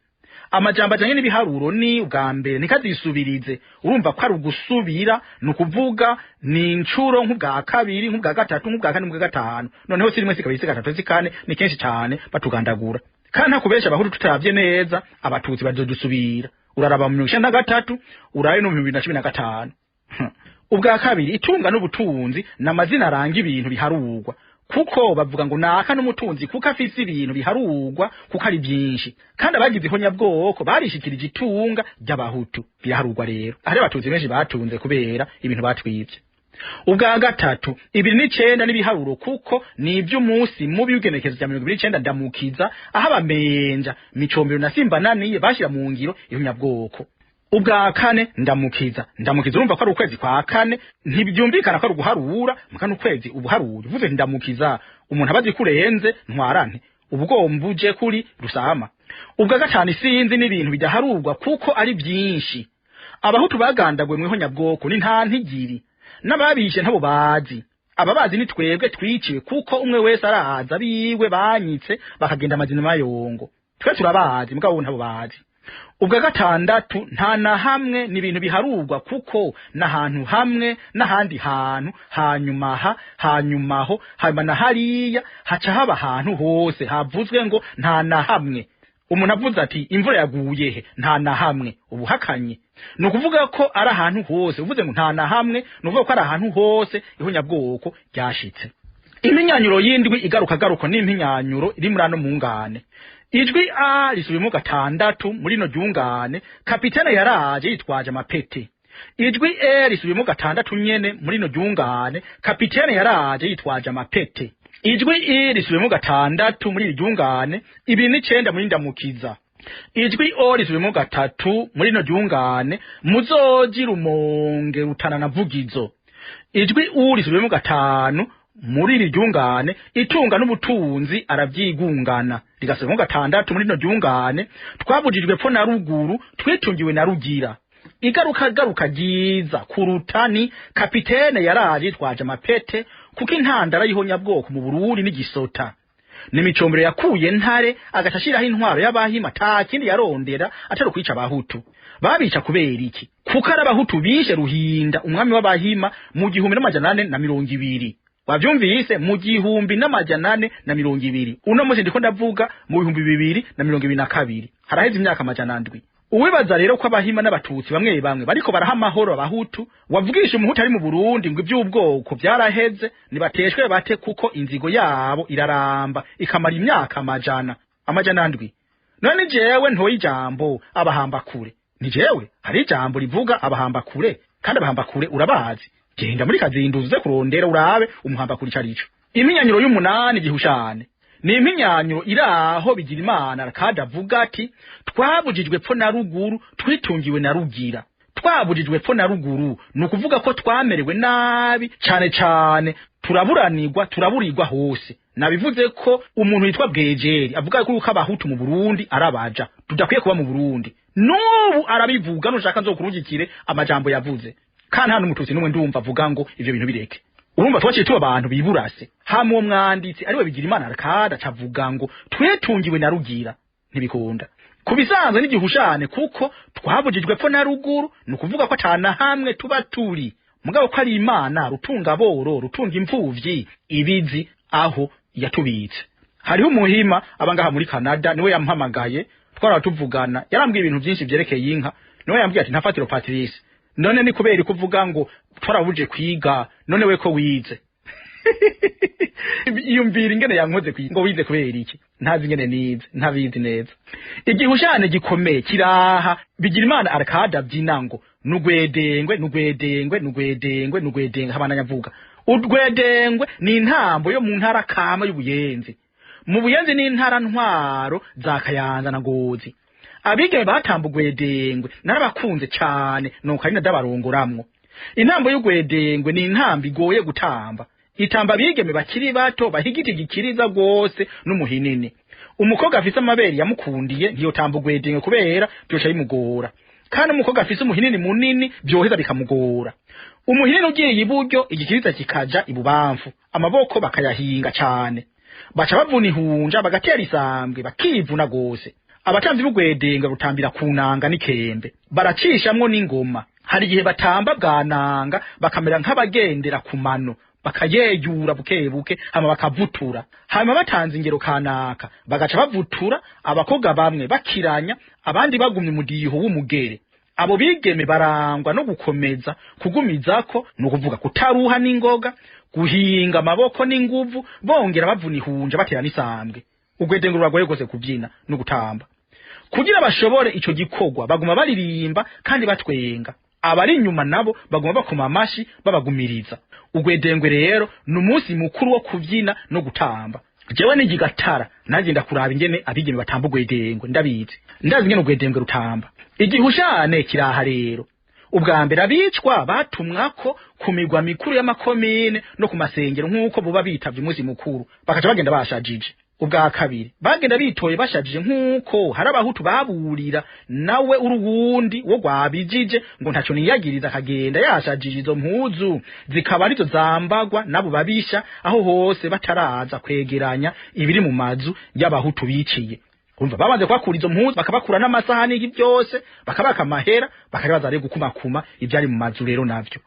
Amajambo ajanye n'ibiharuro ni ubwa mbere ntikazisubirize. Urumva ko ari ugusubira nukuvuga ni incuro nk'ubwa kabiri nk'ubwa gatatu nk'ubwa kane nk'ubwa gatanu. Noneho sirimwe sikaba isi gatatu sikane ni kenshi cyane batugandagura. Kana kubesha abahutu tutavye neza abatutsi bazodusubira. Uraraba mu 1993 uraye no mu 2015. Ubwa kabiri itunga n'ubutunzi namazina aranga ibintu biharurwa. Kuko bavuga ngo naka n'umutunzi kuko afise ibintu biharurwa kuko ari byinshi kandi abagize ihonyabwoko barishikirije itunga ry'abahutu biharurwa rero ari abatutsi benshi batunze kubera ibintu batwivye. Ubwa gatatu 2009 n'ibiharuro kuko ni iby'umunsi mubi ugenekezo cya 2009 Ndamukiza aho abamenja Micombero na Simbananiye bashira mu ngiro ihonyabwoko. Ubwa kane Ndamukiza urumva ko ari ukwezi kwa kane ntibyumvikana ko ari guharura mukana ukwezi ubuharuye uvuze Ndamukiza umuntu abazi kurenze ntwarante ubwombuje kuri rusama. Ubwa gatanu isinzi n'ibintu bidaharurwa kuko ari byinshi. Abahutu bagandagwe mu ihonyabwoko ni nta ntigiri n'ababishe ntabo bazi. Ababazi ni twebwe twiciwe kuko umwe wese araza biwe banyitse bakagenda amazina mayongo. Twe turabazi mugabo ntabo bazi. Ubwa gatandatu nta na hamwe n'ibintu biharurwa kuko n'ahantu hamwe n'ahandi hantu hanyumaho hanyuma na hariya haca haba ahantu hose havuzwe ngo nta na hamwe. umuntu avuze ati imvura yaguye he nta na hamwe ubuhakanye no kuvuga ko ari ahantu hose uvuze ngo nta na hamwe no kuvuga ko ari ahantu hose ihonyabwoko ryashitse iminyanyuro yindwi igaruka ni iminyanyuro iri muri ano mungane ijwi a risubiyemo gatandatu muri no ryungane kapitene yaraje yitwaje amapete ijwi e risubiyemo gatandatu nyene muri no ryungane kapitene yaraje yitwaje amapete ijwi i risubiyemo gatandatu muri ryungane 29 muri ndamukiza ijwi o risubiyemo gatatu muri no ryungane muzogira umonge rutana na vugizo ijwi u risubiyemo gatanu muri ryungane itunga n'ubutunzi aravyigungana rigasubiyemo gatandatu muri no ryungane twabujijwe pfo na ruguru twitungiwe na rugira igaruka giza kurutani kapitene yaraje yitwaje amapete kuko intandara y'ihonyabwoko mu Burundi n'igisota n'imicombero yakuye ntare agashashiraho intwaro y'abahima ta kindi yarondera atari kwica abahutu babica kubera iki kuko ari abahutu bishe Ruhinda umwami w'abahima mu 1420 wavyumvise mu 1420 uno munsi ndiko ndavuga mu 2022 haraheze imyaka 700 uwibaza rero ko abahima n'abatutsi bamwe bariko baraha amahoro abahutu wavugisha umuhutu ari mu Burundi ngo iby'ubwoko byaraheze nibateshwe bate kuko inzigo yabo iraramba ikamara imyaka amajana ndwi none jewe ntoyi jambo abahamba kure ni jewe hari ijambo rivuga abahamba kure kandi abahamba kure urabazi genda muri kazinduze kurondera urabe umuhamba kure carico iminyanyuro y'umunani gihushane ni iminyanyuro iraho bigira imana kadavuga ati twabujijwe pfo na ruguru twitungiwe na rugira twabujijwe pfo na ruguru no kuvuga ko twamerewe nabi cyane turaburirwa hose nabivuze ko umuntu yitwa Bwejeri avuga ko abahutu mu Burundi arabaja tudakwiye kuba mu Burundi n'ubu arabivuga nushaka nzokurungikire amajambo yavuze kandi hano umututsi n'umwe ndumva avuga ngo ivyo bintu bireke urumva twaciye tuba abantu biburase hamwe umwanditsi ariwe bigira imana rakada cavuga ngo twetungiwe na rugira ntibikunda kubisanzwe n'igihushane kuko twabujijwe pfo na ruguru no kuvuga ko atana hamwe tuba turi mugabo ko ari imana rutunga boro rutunga imfuvyi ibizi aho yatubitse hariho umuhima abangaha muri Canada niwe yampamagaye twaratuvugana yarambwiye ibintu byinshi byerekeye inka niwe yambwiye ati ntafatiro Patrice none ni kubera kuvuga ngo twarabuje kwiga none we ko wize iyumvira ingene yankoze ngo wize kubera iki ntazi ingene nize ntabizi neza igihushane gikomeye kiraha bigira imana arakada byinango nugwedengwe habana nyavuga udwedengwe ni intambo yo mu ntara kama y'ubuyenzi mu buyenzi ni intara ntwaro za Kayanza na Ngozi abigeme batambugwedengwe narabakunze cyane nuko ari nadabarongoramwo intambo y'ugwedengwe ni intambo igoye gutamba itamba abigeme bakiri bato bahigita igikiriza gose n'umuhinini umukobwa afise amabere yamukundiye ntiyo tambugwedengwe kubera byosha bimugora kandi umukobwa afise umuhinini munini byoheza bikamugora umuhinini ugiye iburyo igikiriza kikaja ibubamfu amaboko bakayahinga cyane baca bavuna ihunja bagatera isambwe bakivuna gose abatamvyi b'ugwedenga rutambira kunanga n'ikembe baracishamwo n'ingoma hari igihe batamba bwananga bakamera nk'abagendera ku mano bakayeyura bukebuke hama bakavutura hama batanze ingero kanaka bagaca bavutura abakobwa bamwe bakiranya abandi bagumye umudiho w'umugere abo bigeme barangwa no gukomeza kugumizako no kuvuga kutaruha n'ingoga guhinga amaboko n'inguvu bongera bavuna ihunja batera n'isambwe ugwedenga ruragoye gose kubyina no gutamba kugira bashobore ico gikogwa baguma baririmba kandi batwenga abari inyuma nabo baguma bakoma amashi babagumiriza ugwedengwe rero n'umunsi mukuru wo kubyina no gutamba jewe nigigatara nagenda kuraba ingene abigeme batamba ugwedengwe ndabizi ndazi ingene ugwedengwe rutamba igihushane kiraha rero ubwa mbere abicwa batumwako kumigwa mikuru y'amakomine no ku masengero nk'uko buba bitavye umunsi mukuru bakaca bagenda bashajije ubwa kabiri bagenda bitoye bashajije nk'uko hari abahutu baburira nawe uruwundi wo gwabijije ngo ntaco niyagiriza akagenda yashajije izo mpuzu zikaba arizo zambagwa nabo babisha aho hose bataraza kwegeranya ibiri mu mazu y'abahutu biciye umva babanze kwakura izo mpuzu bakabakura n'amasahani byose bakabaka amahera bakabaza rero gukumakuma ibyari mu mazu rero navyo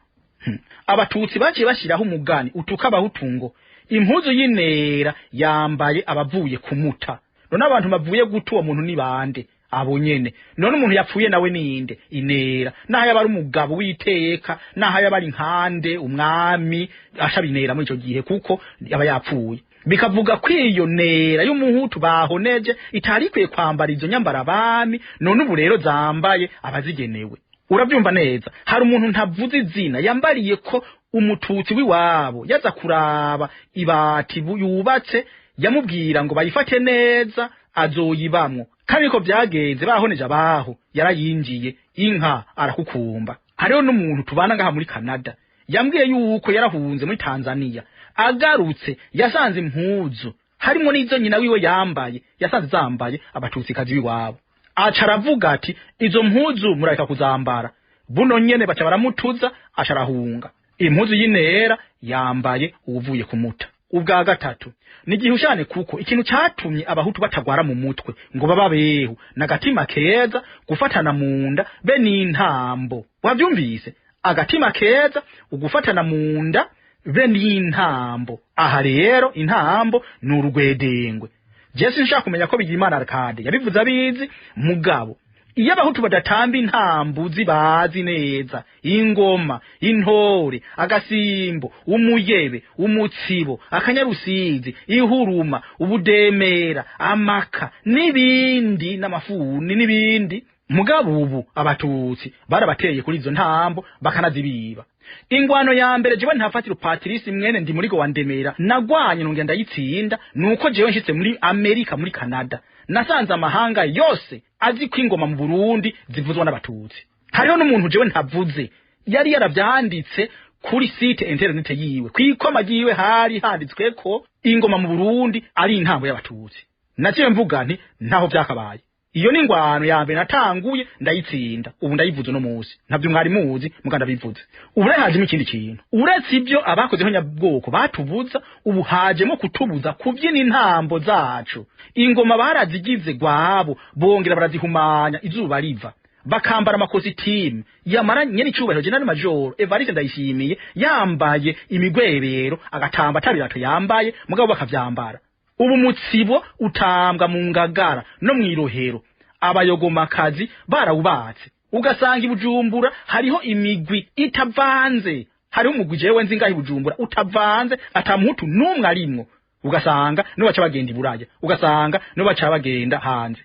abatutsi baciye bashiraho umugani utuka abahutungo impuzu y'inera yambaye abavuye kumuta none abantu bavuye guta uwo muntu ni bande abo nyene none umuntu yapfuye nawe ninde inera naho yaba ari umugabo witeka naho yaba ari nkande umwami ashabinera muri ico gihe kuko yaba yapfuye bikavuga kwiyo nera y'umuhutu bahoneje itarikwiye kwambara izo nyambara abami none ubu rero zambaye abazigenewe uravyumva neza hari umuntu ntavuze izina yambariye ko umututsi wiwabo yaza kuraba ibati yubatse yamubwira ngo bayifate neza azoyibamwo kandi ko byagenze bahoneje abaho yarayinjiye inka arakukumba hariho n'umuntu tubana ngaha muri Canada yambwiye yuko yarahunze muri Tanzania agarutse yasanze impuzu harimo n'izo nyina wiwe yambaye yasanze zambaye abatutsi kazi biwabo aca aravuga ati izo mpuzu murareka kuzambara buno nyene baca baramutuza asharahunga impuzu y'inera yambaye uvuye kumuta ubwa gatatu nigihushane kuko ikintu cyatumye abahutu batagwara mu mutwe ngo bababeho nagatima keza gufatana munda be n'intambo wavyumvise agatima keza ugufatana munda be n'intambo aha rero intambo n'urugwedengwe Jesse nshaka kumenya ko Bigirimana Arcade yabivuze abizi mugabo iyo abahutu badatamba intambu zibazi neza ingoma intore agasimbo umuyebe umutsibo akanyarusizi ihuruma ubudemera amaka nibindi n'amafuni nibindi mugabo ubu abatutsi barabateye kuri izo ntambo bakanazibiba ingwano ya mbere jewe ntafatira Patrice mwene ndi muri go wandemera nagwanye nongenda yitsinda nuko jewe nshitse muri Amerika muri Canada nasanze amahanga yose azi kwingoma mu Burundi zivuzwa n'abatutsi hariho n'umuntu jewe ntavuze yari yaravyanditse kuri site internet yiwe kwikoma giwe hari handitswe ko ingoma mu Burundi ari intambo y'abatutsi naciye mvuga nti ntaho byakabaye iyo ni ingwano ya mbere natanguye ndayitsinda ubu ndayivuze no munsi ntabyo mwari muzi muganda bivuze ubu hajemo ikindi kintu uretse ibyo abakozeho nyabwoko batubuza ubu hajemo kutubuza kubyina intambo zacu ingoma barazigize gwabo bongera barazihumanya izuba riva bakambara amakositimu yamara nyene icubahiro General Major Evariste Ndayishimiye yambaye imigwebero agatamba atabirato yambaye mugabo bakavyambara ubu mutsibo utambwa mu ngagara no mwirohero abayogomakazi barawubatse ugasanga ibujumbura hariho imigwi itavanze hariho umugwi jewe nzi ngaho ibujumbura utavanze atamuhutu numwe arimwo ugasanga no baca bagenda iburaya ugasanga no baca bagenda hanze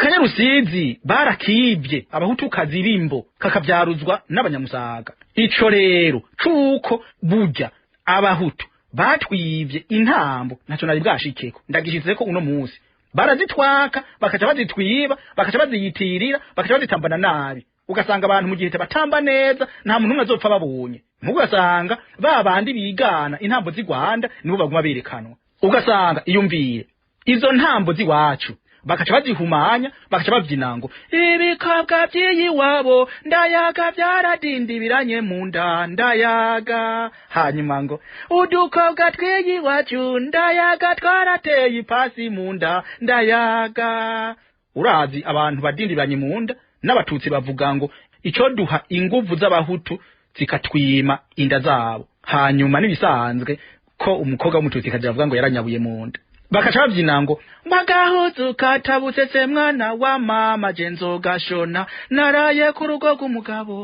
akanyarusizi barakibye abahutu kazi bimbo kakavyaruzwa n'abanyamusaga ico rero cuko burya abahutu batwivye intambo naco nari bwashikeko ndagishize ko uno munsi barazitwaka bakaca bazitwiba bakaca baziyitirira bakaca bazitambana nabi ugasanga abantu mu gihe batamba neza nta muntu umwe azopfa babonye mugasanga babandi bigana intambo z'Rwanda nibo baguma berekanwa ugasanga iyumvire izo ntambo ziwacu bakaca bazihumanya bakaca bavyina ngo ibikabwa by'iyiwabo ndayaga byaradindibiranye mu nda ndayaga hanyuma ngo udukobwa tw'iyiwacu ndayaga twarateye ipasi mu nda ndayaga urazi abantu badindibiranye mu nda n'abatutsi bavuga ngo ico duha inguvu z'abahutu zikatwima inda zabo hanyuma nibisanzwe ko umukobwa w'umututsi kaje avuga ngo yaranyabuye mu nda bakaca bavyina ngo magahuzu katabutse mwana wa mama jenzo gashona naraye ku rugo rw'umugabo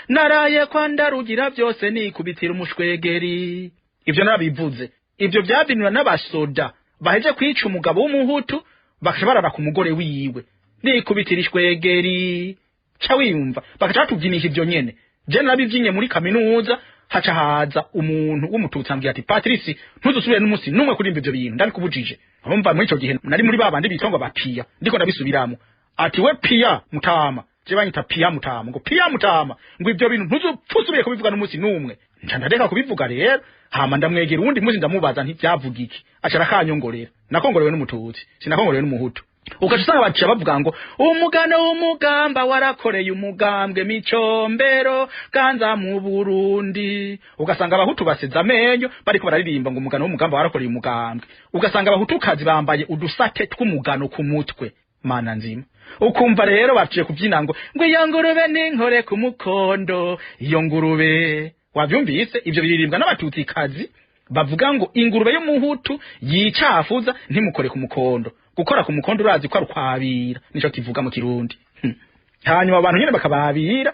naraye kwa ndarugira byose nikubitira umushwegeri ivyo narabivuze ivyo byavinura n'abasoda baheje kwica umugabo w'umuhutu bakaca barara ku mugore wiwe nikubitira ishwegeri ca wiyumva bakaca batuvyinisha ivyo nyene je nabivyinye muri kaminuza haca haza umuntu w'umututsi ambwira ati Patrice ntuzusubire n'umunsi numwe kurimba ivyo bintu ndabikubujije abumva muri ico gihe nari muri babandi bitwa bapia ndiko ndabisubiramo ati we pia mutama je banyita pia mutama ngo pia mutama ngo ivyo bintu ntuzupfusubiye kubivuga n'umunsi numwe ncandadeka kubivuga rero hama ndamwegera uwundi munsi ndamubaza nti byavuga iki acara kanyongorera nakongorewe n'umututsi sinakongorewe n'umuhutu ukacusanga baciye bavuga ngo umugano w'umugamba warakoreye umugambwe micombero ganza mu Burundi ugasanga abahutu baseza amenyo bariko bararirimba ngo umugano w'umugamba warakoreye umugambwe ugasanga abahutu kazi bambaye udusate tw'umugano ku mutwe mana nzima ukumva rero baciye kuvyina ngo iyo ngurube n'inkore ku mukondo iyo ngurube wavyumvise ivyo biririmbwa n'abatutsi kazi bavuga ngo ingurube y'umuhutu yicafuza ntimukore ku mukondo gukora ku mukondo urazi ko arukwabira nico kivuga mu kirundi hanyuma abantu nyene bakababira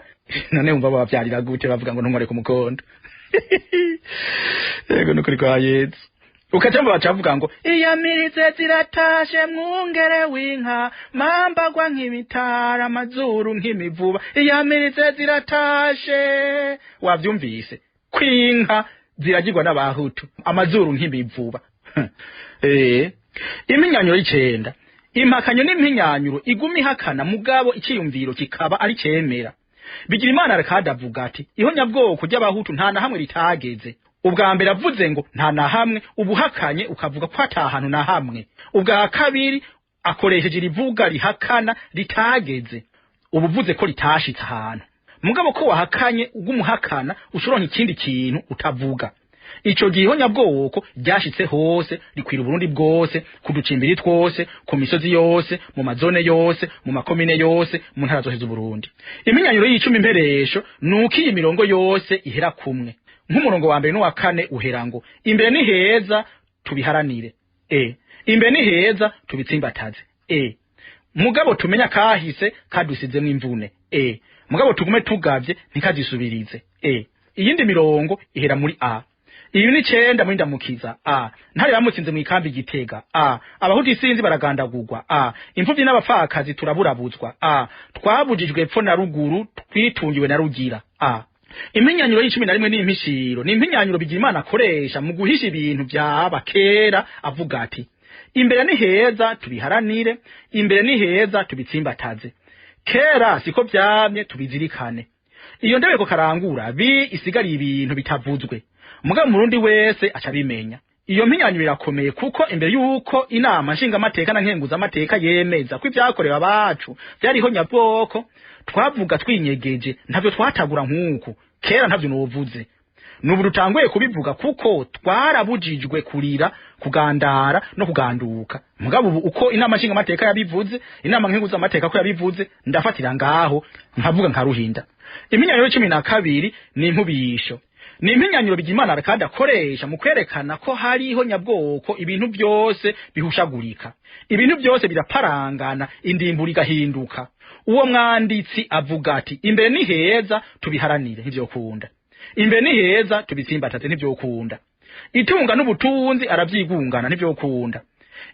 none umva bavyarira gute bavuga ngo ntunkore ku mukondo yego nukuri kwa Yesu ukacamba bacavuga ngo iyamirize ziratashe mwungere w'inka mambagwa nk'imitara amazuru nk'imivuba iyamirize ziratashe wavyumvise kwinka ziragirwa n'abahutu amazuru nk'imivuba iminyanyuro y'icenda impakanyo n'impinyanyo igumi hakana mugabo ikiyumviro kikaba ari cemera bigira imana rakadavuga ati iho nyabwoko ry'abahutu nta na hamwe ritageze ubwa mbere avuze ngo nta na hamwe ubuhakanye ukavuga ko atahantu na hamwe ubwa kabiri akoresheje rivuga rihakana ritageze ubuvuze ko ritashitse ahantu mugabo ko wahakanye ugumuhakana ushoronka ikindi kintu utavuga ico gihe nyabwoko ryashitse hose rikwira Burundi bwose kuducimbiri twose ku misozi yose mu mazone yose mu makomine yose mu ntara zose z'Uburundi iminyanyuro y'icumi imperesho nuko iyi mirongo yose ihera kumwe nk'umurongo wa mbere n'uwa kane uhera ngo imbere ni heza tubiharanire imbere ni heza tubitsimbataze mugabo tumenya kahise kadusizemo imvune mugabo tugume tugavye ntikazisubirize iyindi mirongo ihera muri a iyo ni 9 muri ndamukiza ntari yamutsinze mu ikambi Gitega abahuti isinzi baragandagurwa imfuvyi n'abapfakazi turaburabuzwa twabujijwe epfo na ruguru twitungiwe na rugira iminyanyuro y'icumi na rimwe n'impishiro ni impinyanyo bigira imana akoresha mu guhisha ibintu byaba kera avuga ati imbere ni heza tubiharanire imbere ni heza tubitsimbataze kera siko byamye tubizirikane iyo ndebeko karangura isigariye ibintu bitavuzwe mugabo murundi wese acabimenya iyo mpinyanyo irakomeye kuko imbere yuko inama nshinga amateka na nkenguza amateka yemeza ko ibyakorewe abacu byariho nyabwoko twavuga twinyegeje ntavyo twatagura nk'uko kera ntavyo novuze nubu rutanguye kubivuga kuko twarabujijwe kurira kugandara no kuganduka mugabo uko inama nshinga amateka yabivuze inama nkenguza amateka ko yabivuze ndafatira ngaho nkavuga nka ruhinda iminyanyuro y'12 ni impubisho ni impinyanyo bigimana arakanda akoresha mu kwerekana ko hariho nyabwoko ibintu byose bihushagurika ibintu byose biraparangana indimbura igahinduka uwo mwanditsi avuga ati imbere ni heza tubiharanire nivyo kunda imbere ni heza tubitsimbataze nivyo kunda itunga n'ubutunzi aravyigungana nivyo kunda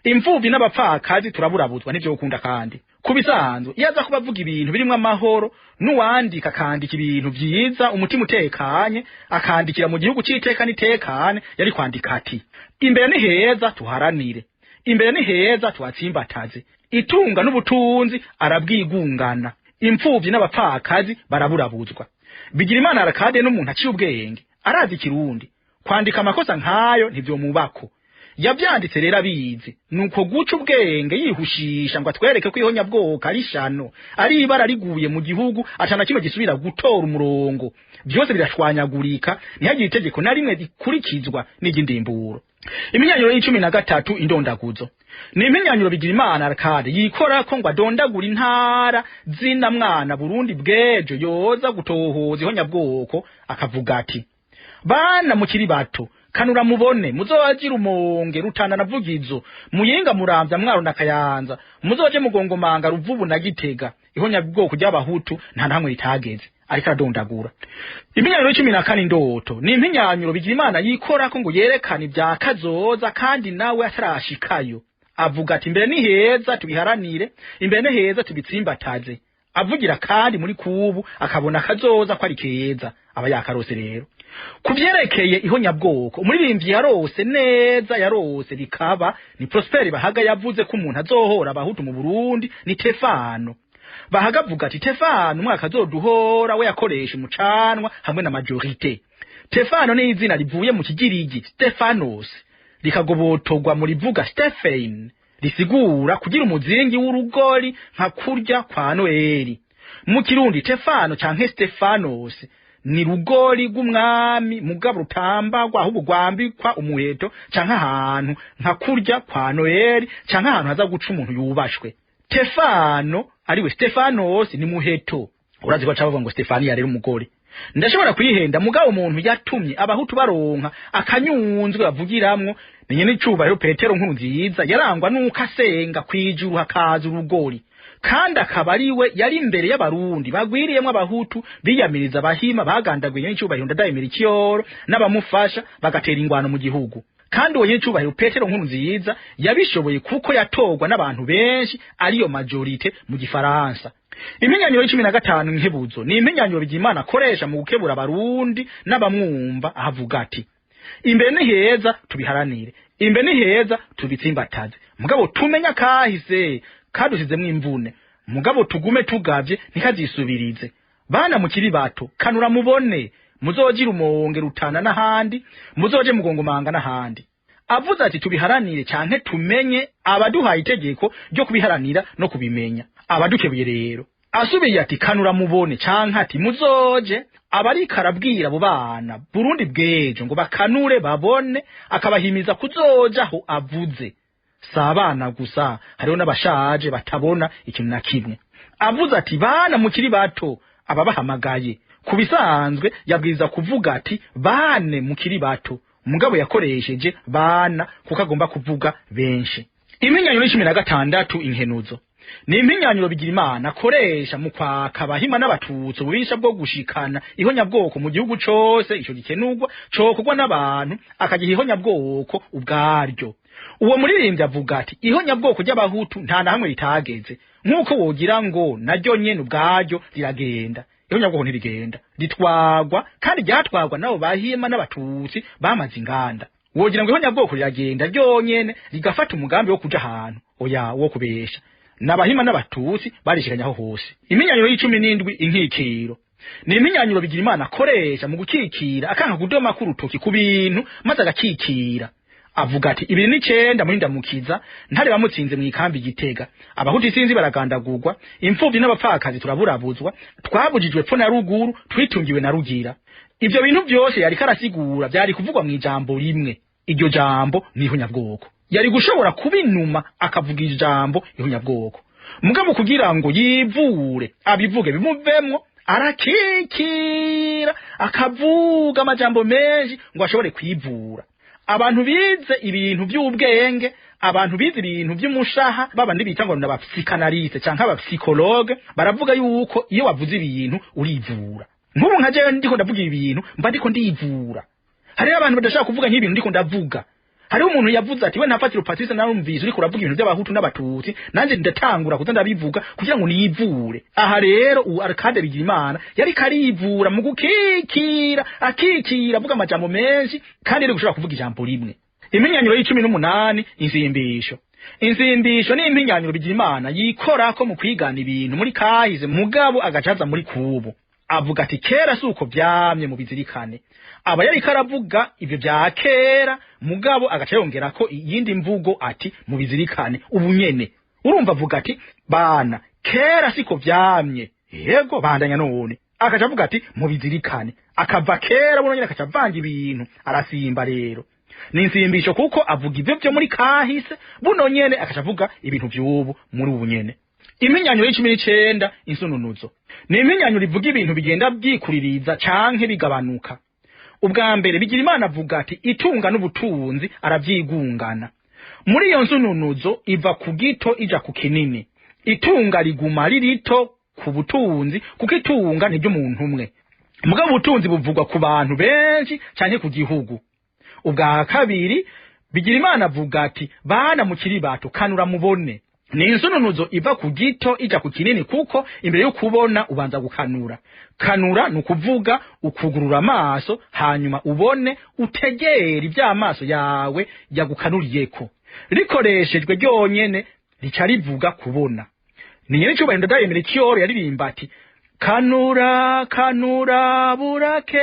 imfuvyi n'abapfakazi turaburabuzwa nivyo kunda kandi kubisanzwe yaza kubavuga ibintu birimwe amahoro nuwandika kandika ibintu byiza umutima utekanye akandikira mu gihugu citeka nitekane yari kwandika ati imbere ni heza tuharanire imbere ni heza twatsimbataze itunga n'ubutunzi arabwigungana imfuvyi n'abapfakazi baraburabuzwa bigira imana arakade n'umuntu aciye ubwenge arazi kirundi kwandika amakosa nkayo ntivyo mubako yabyanditse rero abizi nuko guca ubwenge yihushisha ngo atwereke ko ihonya bwoko ari shano ari ibara riguye mu gihugu atana kimwe gisubira gutora umurongo byose birashwanyagurika ntihagire itegeko na rimwe rikurikizwa n'igindemburo iminyanyuro y'13 indondaguzo ni iminyanyuro bigira imana arakade yikora ko ngo adondagura intara zina mwana Burundi bwejo yoza gutohoza ihonya bwoko akavuga ati bana mukiri bato kanura mubone muzowagira umonge rutana navugizo muyinga muramvya mwaro na Kayanza muzoje mugongomanga ruvubu na Gitega ihonya bwoko ry'abahutu nta namwe ritageze ariko adondagura iminyanyuro y'14 ndoto ni iminyanyuro bigira imana yikora ko ngo yerekana ibya kazoza kandi nawe atarashikayo avuga ati imbere ni heza tubiharanire imbere ni heza tubitsimbataze avugira kandi muri kubu akabona kazoza ko ari keza aba yakarose rero kuvyerekeye ihonya bwoko umuririmbyi yarose neza yarose rikaba ni Prosper Bahaga yavuze ko umuntu azohora abahutu mu Burundi ni Tefano Bahaga avuga ati Tefano umwaka azoduhora we yakoresha umucanwa hamwe na majorite Tefano ni izina rivuye mu kigirigi Stefanos likagobotogwa muri vuga Stephen risigura kugira umuzingi w'urugori nka kurya kwa Noeli mu kirundi Tefano canke Stefanos ni rugori rw'umwami mugabo rutambagwa ahubwo gwambikwa umuheto canke ahantu nka kurya kwa Noeli canke ahantu haza guca umuntu yubashwe Tefano ariwe Stefanos ni muheto urazi ko cavuga ngo Stefania rero umugore ndashobora kwihenda mugabo umuntu yatumye abahutu baronka akanyunzwe bavugiramwo ninye n'icubahiro Petero Nkurunziza yarangwa nuko asenga kwijuru hakaza urugori kandi akaba ariwe yari imbere y'abarundi bagwiriyemwo abahutu biyamiriza abahima bagandaguye n'icubahiro Ndadaye Melchior n'abamufasha bagatera ingwano mu gihugu kandi uwo nyicubahiro Petero Nkurunziza yabishoboye kuko yatorwa n'abantu benshi ariyo majorite mu gifaransa. Iminyanyuro y'15 nkebuzo ni iminyanyuro Bigimana akoresha mu gukebura abarundi n'abamwumva ahavuga ati imbere ni heza tubiharanire, imbere ni heza tubitsimbataze, mugabo tumenya kahise kadusizemwe imvune, mugabo tugume tugavye ntikazisubirize. Bana mukiri bato kanura mubone muzogira umonge Rutana n'ahandi muzoje Mugongomanga n'ahandi. Avuze ati tubiharanire canke tumenye abaduhaye itegeko ryo kubiharanira no kubimenya abadukebuye rero. Asubiye ati kanura mubone canke ati muzoje abari karabwira abo bana Burundi bwejo ngo bakanure babone akabahimiza kuzoja aho avuze. Sabana gusa hariho n'abashaje batabona ikintu na kimwe. Avuze ati bana mukiri bato ababahamagaye kubisanzwe yabwiza kuvuga ati bane mukiri bato mugabo yakoresheje bana kuko agomba kuvuga benshi. Iminyanyuro y'16 inkenuzo ni iminyanyuro Bigimana akoresha mu kwaka abahima n'abatutsi ububisha bwo gushikana ihonyabwoko mu gihugu cose ico gikenurwa cokugwa n'abantu akagiha ihonyabwoko ubwaryo. Uwo muririmbyi avuga ati ihonyabwoko ry'abahutu nta na hamwe litageze nkuko wogira ngo naryo nyene ubwaryo riragenda. Ihonyabwoko ntirigenda ritwagwa kandi ryatwagwa nabo bahima n'abatutsi bamaze inganda. Wogira ngo ihonyabwoko riragenda ryonyene rigafata umugambi wo kuja ahantu oya wo kubesha. Nabahima n'abatutsi barishikanyaho hose. Iminyanyuro y'17 inkikiro ni iminyanyuro Bigimana akoresha mu gukikira akanka kudoma kurutoki ku bintu maze agakikira. Avuga ati 2009 muri ndamukiza ntare bamutsinze mu ikambi Gitega abahutu isinzi baragandagurwa imfuvyi n'abapfakazi turaburabuzwa twabujijwe pfo na ruguru twitungiwe na rugira. Ivyo bintu byose yari karasigura byari kuvugwa mu ijambo rimwe, iryo jambo ni ihonyabwoko. Yari gushobora kubinuma akavuga ijambo ihonyabwoko mugabo kugira ngo yivure abivuge bimuvemwo arakikira akavuga amajambo menshi ngo ashobore kwivura. Abantu bize ibintu by'ubwenge, abantu bize ibintu by'umushaha babandi bita ngo n'abapsychanalyste canke abapsychologue baravuga yuko iyo wavuze ibintu urivura. Nk'ubu nkaje ndiko ndavuga ibintu mba ndiko ndivura. Hari abantu badashaka kuvuga nk'ibintu ndiko ndavuga. Hari umuntu yavuze ati we ntafatira Patrice narumvise uri kuravuga ibintu by'abahutu n'abatutsi nanje ndatangura kuzanda bivuga kugira ngo niyivure. Aha rero u Arcade Bigimana yari karivura mu gukikira akikira avuga amajambo menshi kandi ari gushobora kuvuga ijambo rimwe. Iminyanyuro y'18 inzimbisho. Inzimbisho ni iminyanyuro Bigimana yikora ko mu kwigana ibintu muri kahize mugabo agacaza muri kubu. Avuga ati kera suko byamye mu bizirikane. Aba yari karavuga ivyo bya kera mugabo agaca yongera ko iyindi mvugo ati mu bizirikane ubunyene. Urumva avuga ati bana kera siko byamye yego bandanya none akaca avuga ati mu bizirikane akava kera buno nyene akaca vanga ibintu arasimba rero. Ni insimbisho kuko avuga ivyo byo muri kahise buno nyene akaca avuga ibintu by'ubu muri ubunyene. Iminyanyuro y'19 insununuzo ni iminyanyuro ivuga ibintu bigenda byikuririza canke bigabanuka. Ubwa mbere Bigimana avuga ati itunga n'ubutunzi aravyigungana. Muri iyo nsununuzo iva ku gito ija ku kinini. Itunga riguma ririto ku butunzi kuko itunga nibyo umuntu umwe. Mugabo ubutunzi buvugwa ku bantu benshi canke ku gihugu. Ubwa kabiri Bigimana avuga ati bana mukiri bato kanura mubone. Ni insununuzo iva ku gito ija ku kinini kuko imbere yo kubona ubanza gukanura. Kanura nukuvuga ukugurura amaso hanyuma ubone utegera ivy'amaso yawe yagukanuriyeko. Rikoreshejwe ryonyene rica rivuga kubona. Ni nyene cyubahiro Ndadaye Melchior yaririmba ati kanura kanura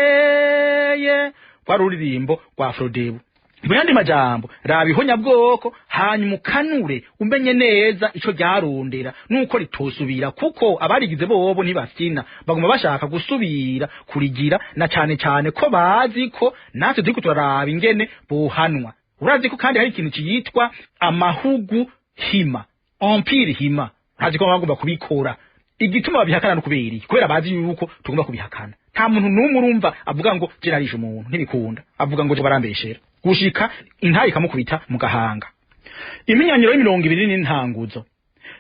burakeye kwa ruririmbo rwa Afrodebu. Muyandi majambo raba ihonyabwoko hanyuma ukanure umenye neza ico ryarondera nuko ritosubira kuko abarigize bobo ntibafyina baguma bashaka gusubira kurigira na cane cane ko bazi ko natwe turiko turaraba ingene bohanwa. Urazi ko kandi hari ikintu ciyitwa amahugu hima empire hima hazi ko bagomba kubikora igituma babihakana no kubera bazi yuko tugomba kubihakana nta muntu n'umwe urumva avuga ngo je narishe umuntu ntibikunda avuga ngo barambeshera gushika intayi ikamukubita mu gahanga. Iminyanyiro y'20 n'intanguzo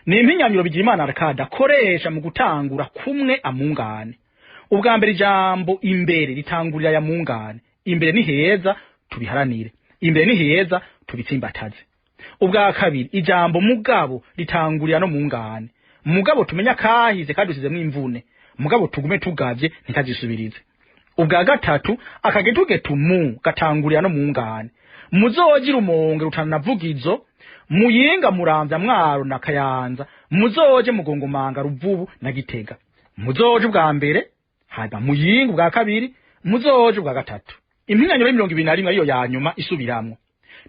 ni iminyanyiro Bigirimana Arcade akoresha mu gutangura kumwe amungane. Ubwa mbere ijambo imbere ritangurira ya mungane, imbere ni heza tubiharanire, imbere ni heza tubitsimbataze. Ubwa kabiri ijambo mugabo ritangurira no mungane, mugabo tumenya kahize kadusizemwe imvune, mugabo tugume tugavye ntitazisubirize. Ubwa gatatu akagetugetu mu gatangurira no mungane, muzogira umonge rutanavugizo, muyinga muramvya Mwaro na Kayanza, muzoje mugongomanga Ruvubu na Gitega. Muzoje ubwa mbere haba muyinga ubwa kabiri, muzoje ubwa gatatu. Iminyanyiro y'21 ariyo ya nyuma isubiramwo.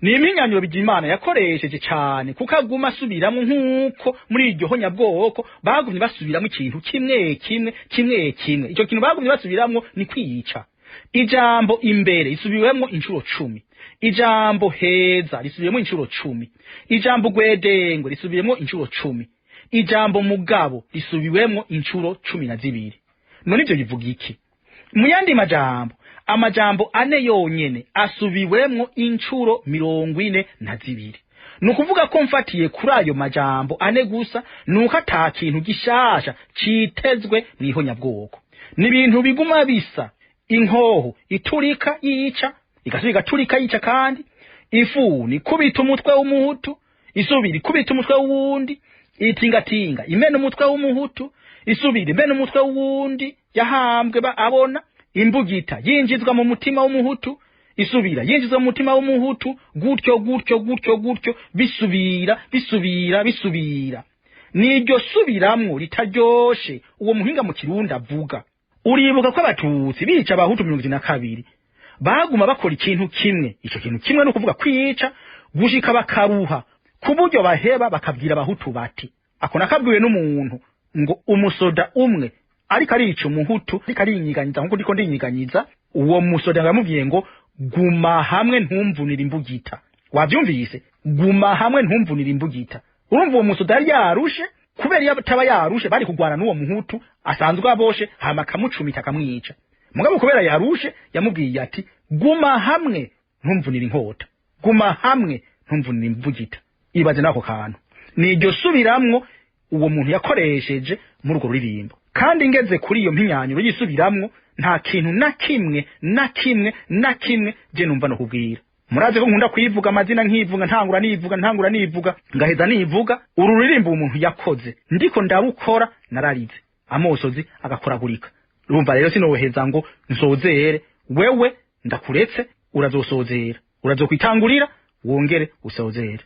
Ni iminyanyiro Bigirimana yakoresheje cyane kuko aguma asubiramwo nkuko muri iryo honyabwoko bagumye basubiramwo ikintu kimwe. Ico kintu bagumye basubiramwo ni kwiyica. Ijambo imbere isubiwemwo inshuro 10. Ijambo heza risubiyemo inshuro 10. Ijambo gwedengo risubiyemo inshuro 10. Ijambo mugabo risubiwemo inshuro 12. None ivyo bivuga iki? Mu yandi majambo, amajambo ane yonyene asubiwemo inshuro 42. Nukuvuga ko mfatiye kuri ayo majambo ane gusa nuko ata kintu gishasha citezwe mwihonyabwoko. Ni ibintu biguma bisa. Inkoho iturika yica, igasubiga turika yica kandi, ifuni kubita umutwe w'umuhutu, isubira kubita umutwe w'uwundi, itingatinga imena umutwe w'umuhutu, isubira imena umutwe w'uwundi yahambwe abona, imbugita yinjizwa mu mutima w'umuhutu, isubira yinjizwa mu mutima w'umuhutu, gutyo bisubira. Niryo subiramwo ritaryoshe uwo muhinga mu Kirundi avuga. Uribuka ko abatutsi bica abahutu 22 baguma bakora ikintu kimwe. Ico kintu kimwe no kuvuga kwica gushika bakaruha kuburyo baheba bakabwira abahutu bati ako nakabwiwe n'umuntu ngo umusoda umwe ariko arica umuhutu ariko arinyiganyiza nkuko ndiko ndinyiganyiza. Uwo musoda ngamubwiye ngo guma hamwe ntumvunira imbugita. Wavyumvise? Guma hamwe ntumvunira imbugita. Urumva uwo musoda yari yarushe, kubera yataba yarushe bari kugwana n'uwo muhutu asanzwe aboshe hama kamucumita kamwica. Mugabo kubera yarushe yamubwiye ati guma hamwe ntumvunira inkota, guma hamwe ntumvunira imbugita. Ibaze nako kantu niryo subiramwo uwo muntu yakoresheje muri urwo ruririmbo. Kandi ngeze kuri iyo mpinyanyuro yisubiramwo nta kintu na kimwe je numva no kubwira. Muraze ko nkunda kwivuga amazina nkivuga ntangura nivuga ngaheza nivuga uru ruririmbo umuntu yakoze ndiko ndarukora nararize amosozi agakoragurika. Urumva rero sinoheza ngo nsozere, wewe ndakuretse urazosozera, urazokwitangurira wongere usozere.